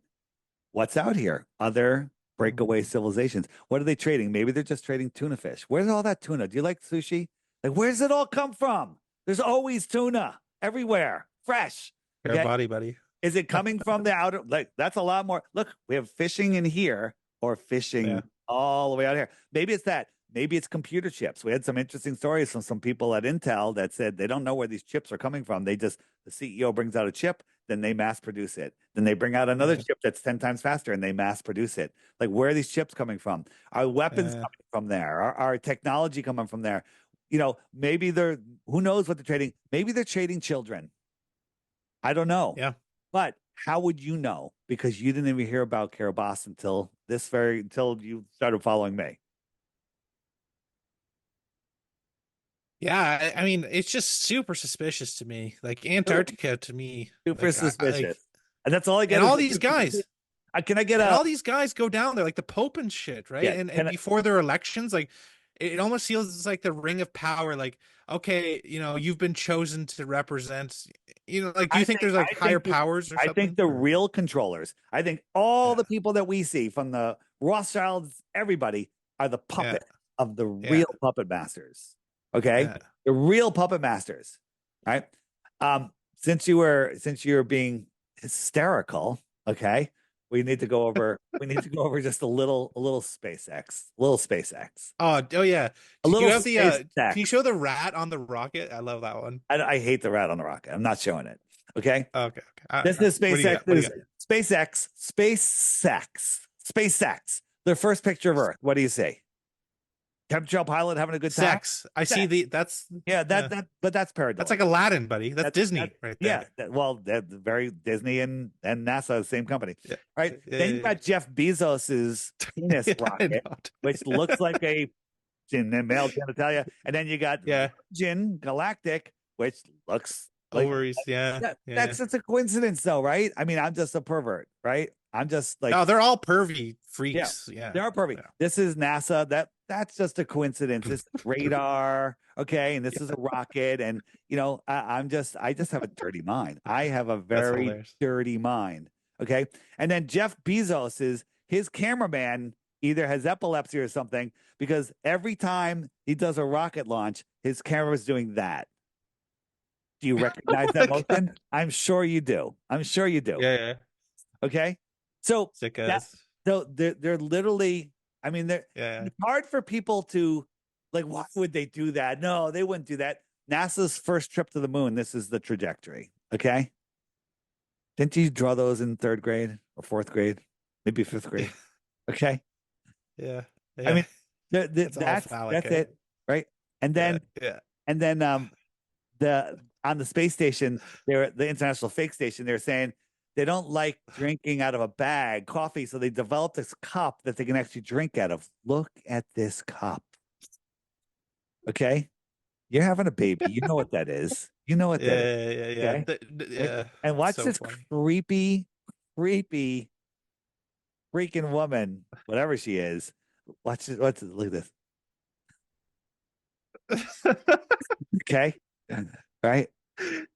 What's out here? Other breakaway civilizations. What are they trading? Maybe they're just trading tuna fish. Where's all that tuna? Do you like sushi? Like, where's it all come from? There's always tuna everywhere, fresh. Your Okay. body, buddy. Is it coming from the outer? Like, that's a lot more. Look, we have fishing in here or fishing Yeah. all the way out here. Maybe it's that. maybe it's computer chips. We had some interesting stories from some people at Intel that said they don't know where these chips are coming from. The CEO brings out a chip, then they mass produce it. Then they bring out another Yeah. chip that's 10 times faster and they mass produce it. Like, where are these chips coming from? Are weapons Yeah. coming from there? Are technology coming from there? Maybe who knows what they're trading? Maybe they're trading children. I don't know. Yeah. But how would you know? Because you didn't even hear about Kabas until you started following me. Yeah, I mean, it's just super suspicious to me. Like Antarctica to me, Super like suspicious. And that's all I and get is all these guys, can I get and a all these guys go down there, like the Pope and shit, right? yeah, And can I before their elections, like it almost feels like the ring of power. Like, okay, you've been chosen to represent. Like, do you think there's like higher powers or I think something? the Or real controllers, I think all yeah, the people that we see from the Rothschilds, everybody are the yeah, puppet of the yeah, real puppet masters. Okay? yeah. The real puppet masters. Right? Since you were being hysterical, okay, we need to go over just a little SpaceX. Oh yeah. A Do you little have the can you SpaceX. show the rat on the rocket? I love that one. I hate the rat on the rocket. I'm not showing it. Okay. Okay, okay. All right, This all right. is What do you SpaceX. got? What do you got? SpaceX. Their first picture of Earth. What do you say? Chemtrail pilot having a good time. Sex. I see Sex. that's Yeah, yeah. but that's That's pareidolia. like Aladdin, buddy. That's That Disney right yeah. there. Well, very Disney and NASA, the same company, Yeah. right? Then you Yeah, got Jeff Bezos's penis yeah, I rocket, know. which looks like a male genitalia, and then you got Yeah. Virgin Galactic, which looks like Ovaries. Yeah. that's Yeah. just a coincidence, though, right? I mean, I'm just a pervert, right? I'm just like, Oh, they're all pervy yeah, freaks. Yeah. they are perfect. This is NASA. That's just a coincidence. This is radar, okay, and this is a rocket, and I just have a dirty mind. I have a That's very hilarious. dirty mind, okay. And then Jeff Bezos is his cameraman either has epilepsy or something because every time he does a rocket launch, his camera is doing that. Do you recognize Oh that my motion? God. I'm sure you do. I'm sure you do. Yeah, yeah. Okay. So Sick that ass. so they're literally, I mean, Yeah. it's hard for people to like, why would they do that? No, they wouldn't do that. NASA's first trip to the moon, this is the trajectory. Okay. Didn't you draw those in third grade or fourth grade? Maybe fifth Yeah. grade. Okay. Yeah. I Yeah. mean, It's all phallic, that's eh? it. Right. And Yeah. then Yeah. and then the on the space station, they're the International Fake Station, they're saying they don't like drinking out of a bag, coffee, so they developed this cup that they can actually drink out of. Look at this cup. Okay? You're having a baby. You know what that is. You know what that is. Yeah. Yeah. Yeah. Okay? Right? Yeah. And It's watch so this funny. creepy freaking woman, whatever she is. Watch this. Look at this. Okay? Right?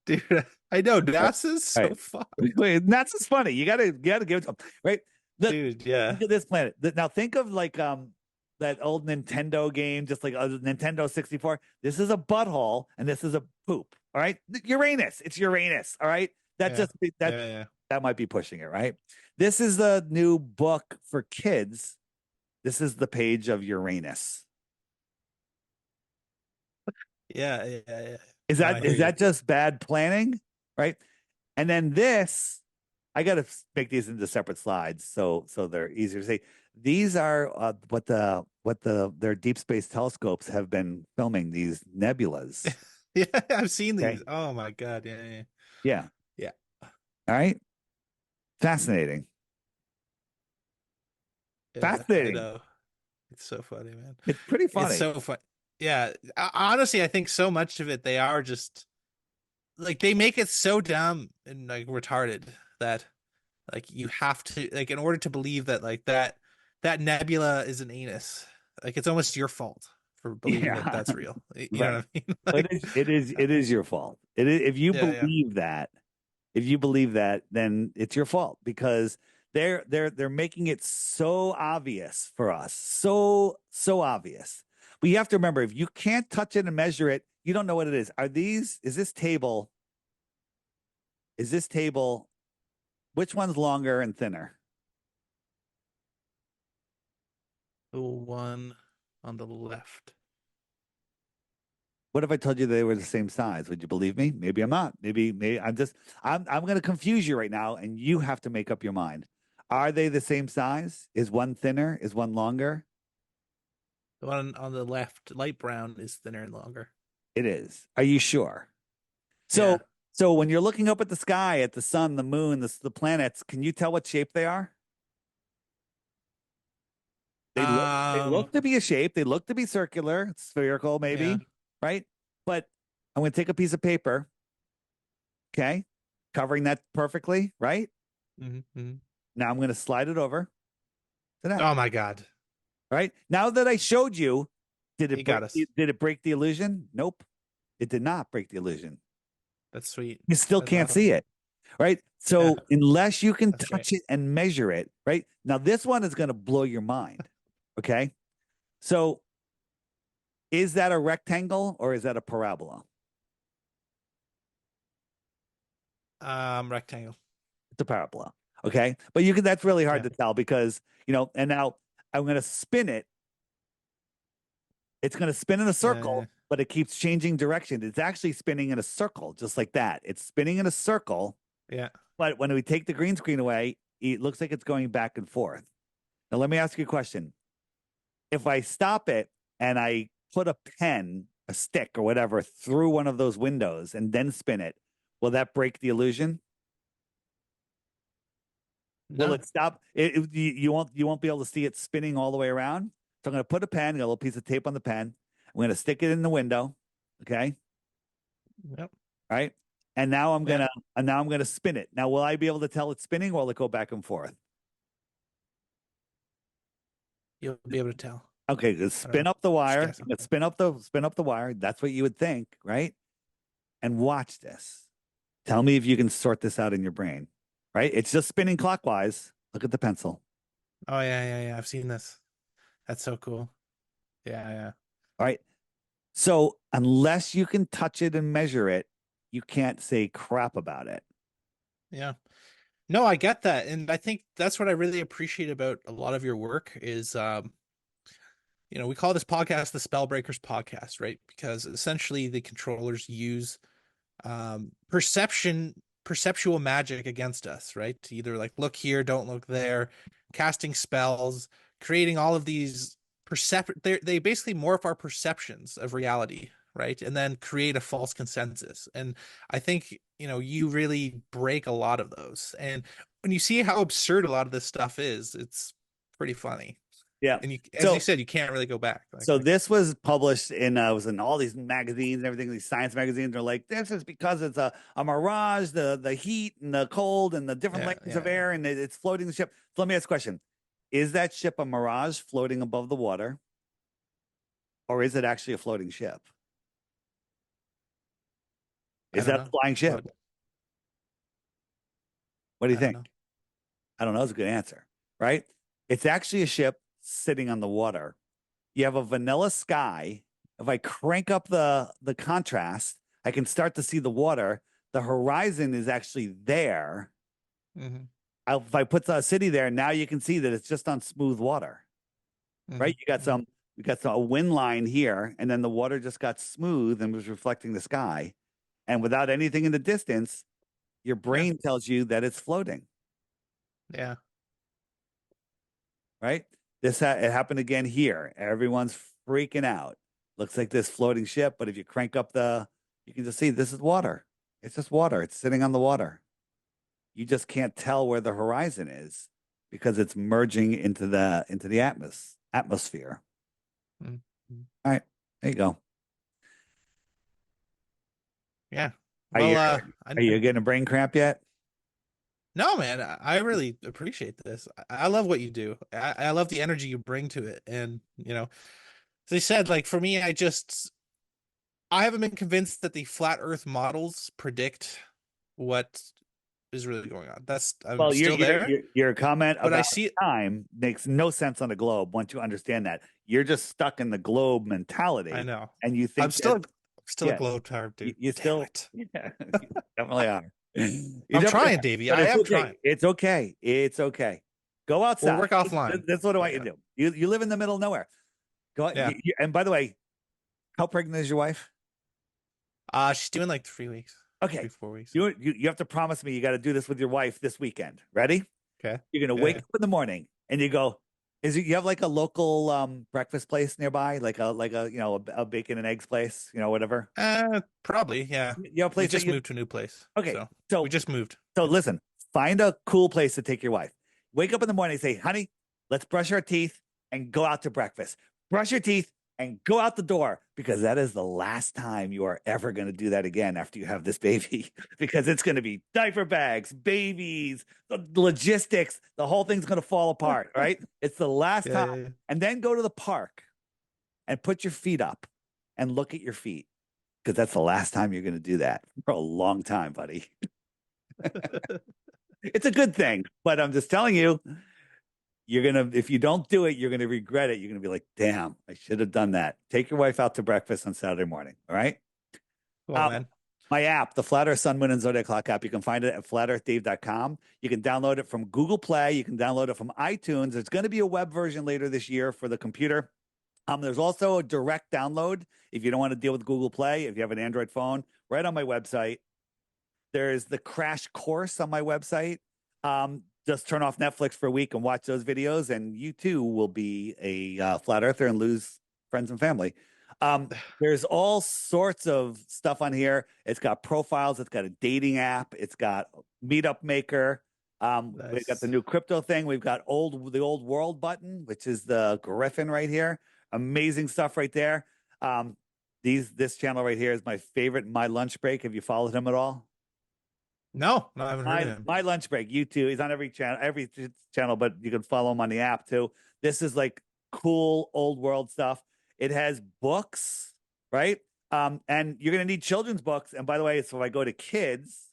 Dude, I know Right. NASA's so Right. fun. Wait, that's just funny. You gotta give it to them. Right? Look, Dude, yeah. think of this planet. Now think of like that old Nintendo game, just like a Nintendo 64. This is a butthole and this is a poop. All right. Uranus. It's Uranus. All right. That Yeah. just that Yeah. Yeah. that might be pushing it, right? This is the new book for kids. This is the page of Uranus. Yeah. Yeah. Yeah. Is No, I that hear is you. that just bad planning? Right. And then this, I got to make these into separate slides so they're easier to see. These are what their deep space telescopes have been filming these nebulas. Yeah, I've seen Okay. these. Oh my God. Yeah. Yeah. Yeah. Yeah. All right. Fascinating. Yeah, I Fascinating. know. It's so funny, man. It's pretty It's funny. so fun. Yeah. Honestly, I think so much of it, they are just like they make it so dumb and like retarded that like you have to like in order to believe that like that nebula is an anus, like it's almost your fault for believing that Yeah. that's real. You know Right. what I mean? But Like, it is your fault. It is, yeah, yeah, if you believe that, then it's your fault because they're making it so obvious for us. So obvious. But you have to remember if you can't touch it and measure it, you don't know what it is. Is this table which one's longer and thinner? the one. on the left. What if I told you they were the same size? Would you believe me? Maybe I'm not. Maybe I'm going to confuse you right now, and you have to make up your mind. Are they the same size? Is one thinner? Is one longer? The one on the left, light brown, is thinner and longer. It is. Are you sure? So, Yeah. so when you're looking up at the sky, at the sun, the moon, the planets, can you tell what shape they are? They Um, look to be a shape. They look to be circular, spherical, yeah. maybe, right? But I'm going to take a piece of paper, okay, covering that perfectly, right? Mm-hmm. Now I'm going to slide it over to that, Oh my God. right? Now that I showed you, You got us. did it break the illusion? Nope, it did not break the illusion. That's sweet. You still That's can't awesome. see it, right? Yeah, So unless you can that's great. touch it and measure it, right? Now this one is going to blow your mind, okay? So is that a rectangle or is that a parabola? Rectangle. It's a parabola, okay? But you can that's really hard Yeah. to tell because, and now I'm going to spin it. It's going to spin in a Uh, circle, but it keeps changing direction. It's actually spinning in a circle, just like that. It's spinning in a circle, yeah. but when we take the green screen away, it looks like it's going back and forth. Now, let me ask you a question. If I stop it and I put a pen, a stick, or whatever through one of those windows and then spin it, will that break the illusion? Will No. it stop? You won't be able to see it spinning all the way around. So I'm going to put a pen, a little piece of tape on the pen. I'm going to stick it in the window. Okay. Yep. All right. And now Yeah. I'm gonna spin it. Now, will I be able to tell it's spinning or will it go back and forth? You'll be able to tell. Okay, just I don't spin know. up the Just wire. guessing. Let's spin up the wire. That's what you would think, right? And watch this. Tell me if you can sort this out in your brain. Right? It's just spinning clockwise. Look at the pencil. Oh yeah. I've seen this. That's so cool. Yeah. All right. So unless you can touch it and measure it, you can't say crap about it. Yeah. No, I get that. And I think that's what I really appreciate about a lot of your work is we call this podcast the Spellbreakers podcast, right? Because essentially the controllers use perceptual magic against us, right? To either like look here, don't look there, casting spells, creating all of these they basically morph our perceptions of reality, right? And then create a false consensus. And I think, you really break a lot of those. And when you see how absurd a lot of this stuff is, it's pretty funny. Yeah. And as you So said, you can't really go back. Like, So this was published in was in all these magazines and everything, these science magazines. They're like, this is because it's a mirage, the heat and the cold and the different layers of yeah. air, and it's floating the ship. So let me ask a question. Is that ship a mirage floating above the water? Or is it actually a floating ship? I Is don't that a know. flying ship? What do you I don't think? know. I don't know. It's a good answer, right? It's actually a ship sitting on the water. You have a vanilla sky. If I crank up the contrast, I can start to see the water. The horizon is actually there. Mm-hmm. If I put a city there, now you can see that it's just on smooth water, right? Mm-hmm. We got a wind line here, and then the water just got smooth and was reflecting the sky. And without anything in the distance, your Yeah. brain tells you that it's floating, Yeah. right? It happened again here. Everyone's freaking out. Looks like this floating ship, but if you crank up you can just see this is water. It's just water. It's sitting on the water. You just can't tell where the horizon is because it's merging into the atmosphere. Mm-hmm. All right, there you go. Yeah. Are Well, you are you getting a brain cramp yet? no, man, I really appreciate this. I love what you do. I love the energy you bring to it. And, as I said, like for me, I haven't been convinced that the flat Earth models predict what is really going on. I'm Well, still there, your comment but I about see it. time makes no sense on a globe once you understand that. You're just stuck in the globe I mentality, know. and you I'm think that still a yeah, globe tired, dude. you Damn still it. yeah, you definitely are. You I'm definitely trying, are. Davey. But I it's am okay. trying. It's okay. It's okay. Go We'll outside. work offline. That's what I want you Yeah. to do. You live in the middle of nowhere. Go Yeah. and by the way, how pregnant is your wife? She's doing like 3 weeks, Okay. 3, 4 weeks. You have to promise me you got to do this with your wife this weekend. Ready? Okay. You're gonna Yeah, wake yeah. up in the morning and you go, is it you have like a local breakfast place nearby, like a a bacon and eggs place, whatever. Probably, yeah. You have a We place that just you moved to a new place, okay. so we So just moved. so Yep. listen, find a cool place to take your wife. Wake up in the morning and say, honey, let's brush our teeth and go out to breakfast. Brush your teeth and go out the door because that is the last time you are ever going to do that again after you have this baby because it's going to be diaper bags, babies, the logistics, the whole thing's going to fall apart, right? It's the last Yeah, time. yeah, yeah. And then go to the park and put your feet up and look at your feet because that's the last time you're going to do that for a long time, buddy. It's a good thing, but I'm just telling you, if you don't do it, you're gonna regret it. You're gonna be like, damn, I should have done that. Take your wife out to breakfast on Saturday morning. All right. Cool, Um, man. my app, the Flat Earth Sun, Moon, and Zodiac Clock app, you can find it at flatearthdave.com. You can download it from Google Play. You can download it from iTunes. There's going to be a web version later this year for the computer. There's also a direct download if you don't want to deal with Google Play, if you have an Android phone, right on my website. There's the crash course on my website. Just turn off Netflix for a week and watch those videos, and you too will be a flat earther and lose friends and family. There's all sorts of stuff on here. It's got profiles. It's got a dating app. It's got Meetup Maker. We've got the Nice. new crypto thing. We've got the old world button, which is the Griffin right here. Amazing stuff right there. This channel right here is my favorite. My lunch break. Have you followed him at all? No, no, I haven't heard of him. My lunch break, YouTube. He's on every channel, but you can follow him on the app too. This is like cool old world stuff. It has books, right? And you're gonna need children's books. And by the way, so if I go to kids,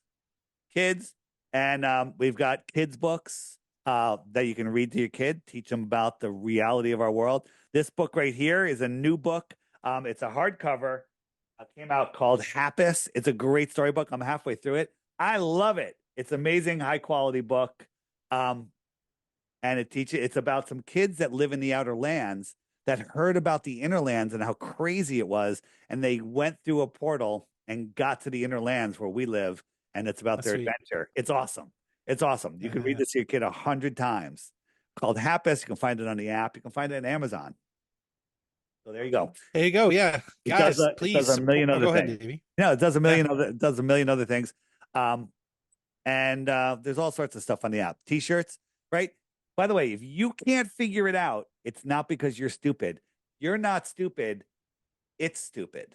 and we've got kids books that you can read to your kid, teach them about the reality of our world. This book right here is a new book. It's a hardcover. Came out called Happus. It's a great storybook. I'm halfway through it. I love it. It's amazing, high quality book. Um, and it's about some kids that live in the outer lands that heard about the inner lands and how crazy it was. And they went through a portal and got to the inner lands where we live. And it's about That's their sweet. adventure. It's awesome. It's awesome. You can read Yeah. this to your kid 100 times. Called Happus. You can find it on the app. You can find it on Amazon. So there you go. There you go. Yeah. Guys, It does please a support. million Oh, other go ahead, things. Davey. No, Yeah. it does a million other things. Um, and there's all sorts of stuff on the app. T-shirts, right? By the way, if you can't figure it out, it's not because you're stupid. You're not stupid. It's stupid.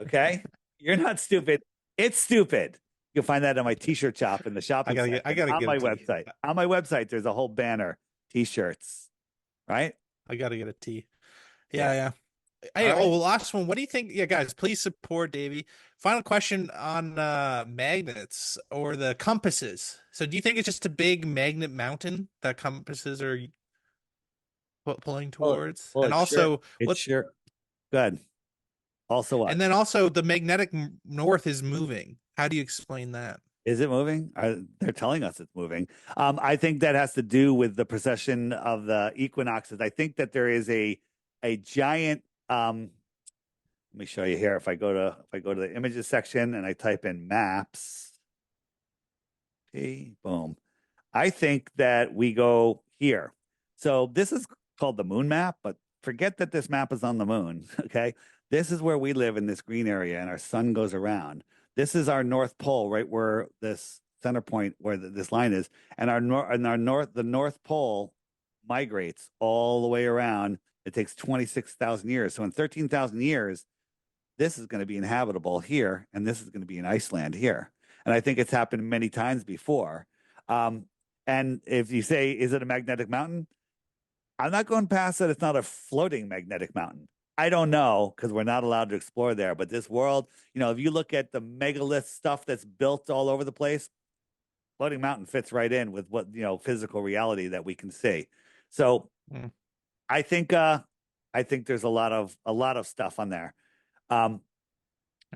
Okay? You're not stupid. It's stupid. You'll find that on my T-shirt shop in the shopping I section gotta on get a my tea. website. On my website, there's a whole banner, T-shirts, right? I gotta get a tea. Yeah. Yeah, yeah. All Hey, right. oh, last one. What do you think? Yeah, guys, please support Davey. Final question on magnets or the compasses. So, do you think it's just a big magnet mountain that compasses are pulling towards? Well, And also, it's what? sure. Good. Also, what? And then also, the magnetic north is moving. How do you explain that? Is it moving? They're telling us it's moving. I think that has to do with the precession of the equinoxes. I think that there is a giant. Let me show you here. If I go to the images section and I type in maps, okay, boom. I think that we go here. So this is called the moon map, but forget that this map is on the moon. Okay, this is where we live in this green area, and our sun goes around. This is our North Pole, right where this center point where this line is, and the North Pole migrates all the way around. It takes 26,000 years. So in 13,000 years, this is going to be inhabitable here, and this is going to be in Iceland here. And I think it's happened many times before. Um, and if you say, is it a magnetic mountain? I'm not going past that it's not a floating magnetic mountain. I don't know because we're not allowed to explore there. But this world, if you look at the megalith stuff that's built all over the place, floating mountain fits right in with what, physical reality that we can see. So Mm, I think there's a lot of stuff on there. Um,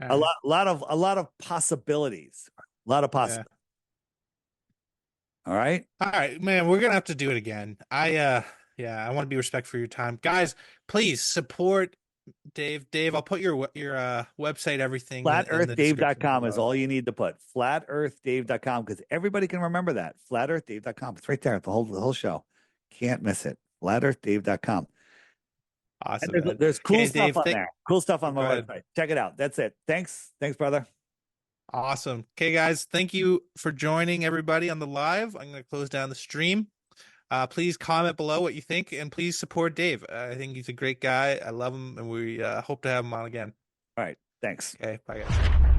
all right. a lot of possibilities. A lot of Yeah. possibilities. All right. All right, man. We're gonna have to do it again. I Yeah, I want to be respectful for your time. Guys, please support Dave. Dave, I'll put your website, everything in the description FlatEarthDave.com is below. all you need to put. FlatEarthDave.com, because everybody can remember that. FlatEarthDave.com. It's right there. The whole show. Can't miss it. FlatEarthDave.com. And Awesome, there's, man. there's cool Okay, stuff Dave, on there. Cool stuff on my go ahead. website. Check it out. That's it. Thanks. Thanks, brother. Awesome. Okay, guys, thank you for joining everybody on the live. I'm going to close down the stream. Please comment below what you think, and please support Dave. I think he's a great guy. I love him, and we hope to have him on again. All right. Thanks. Okay, bye, guys.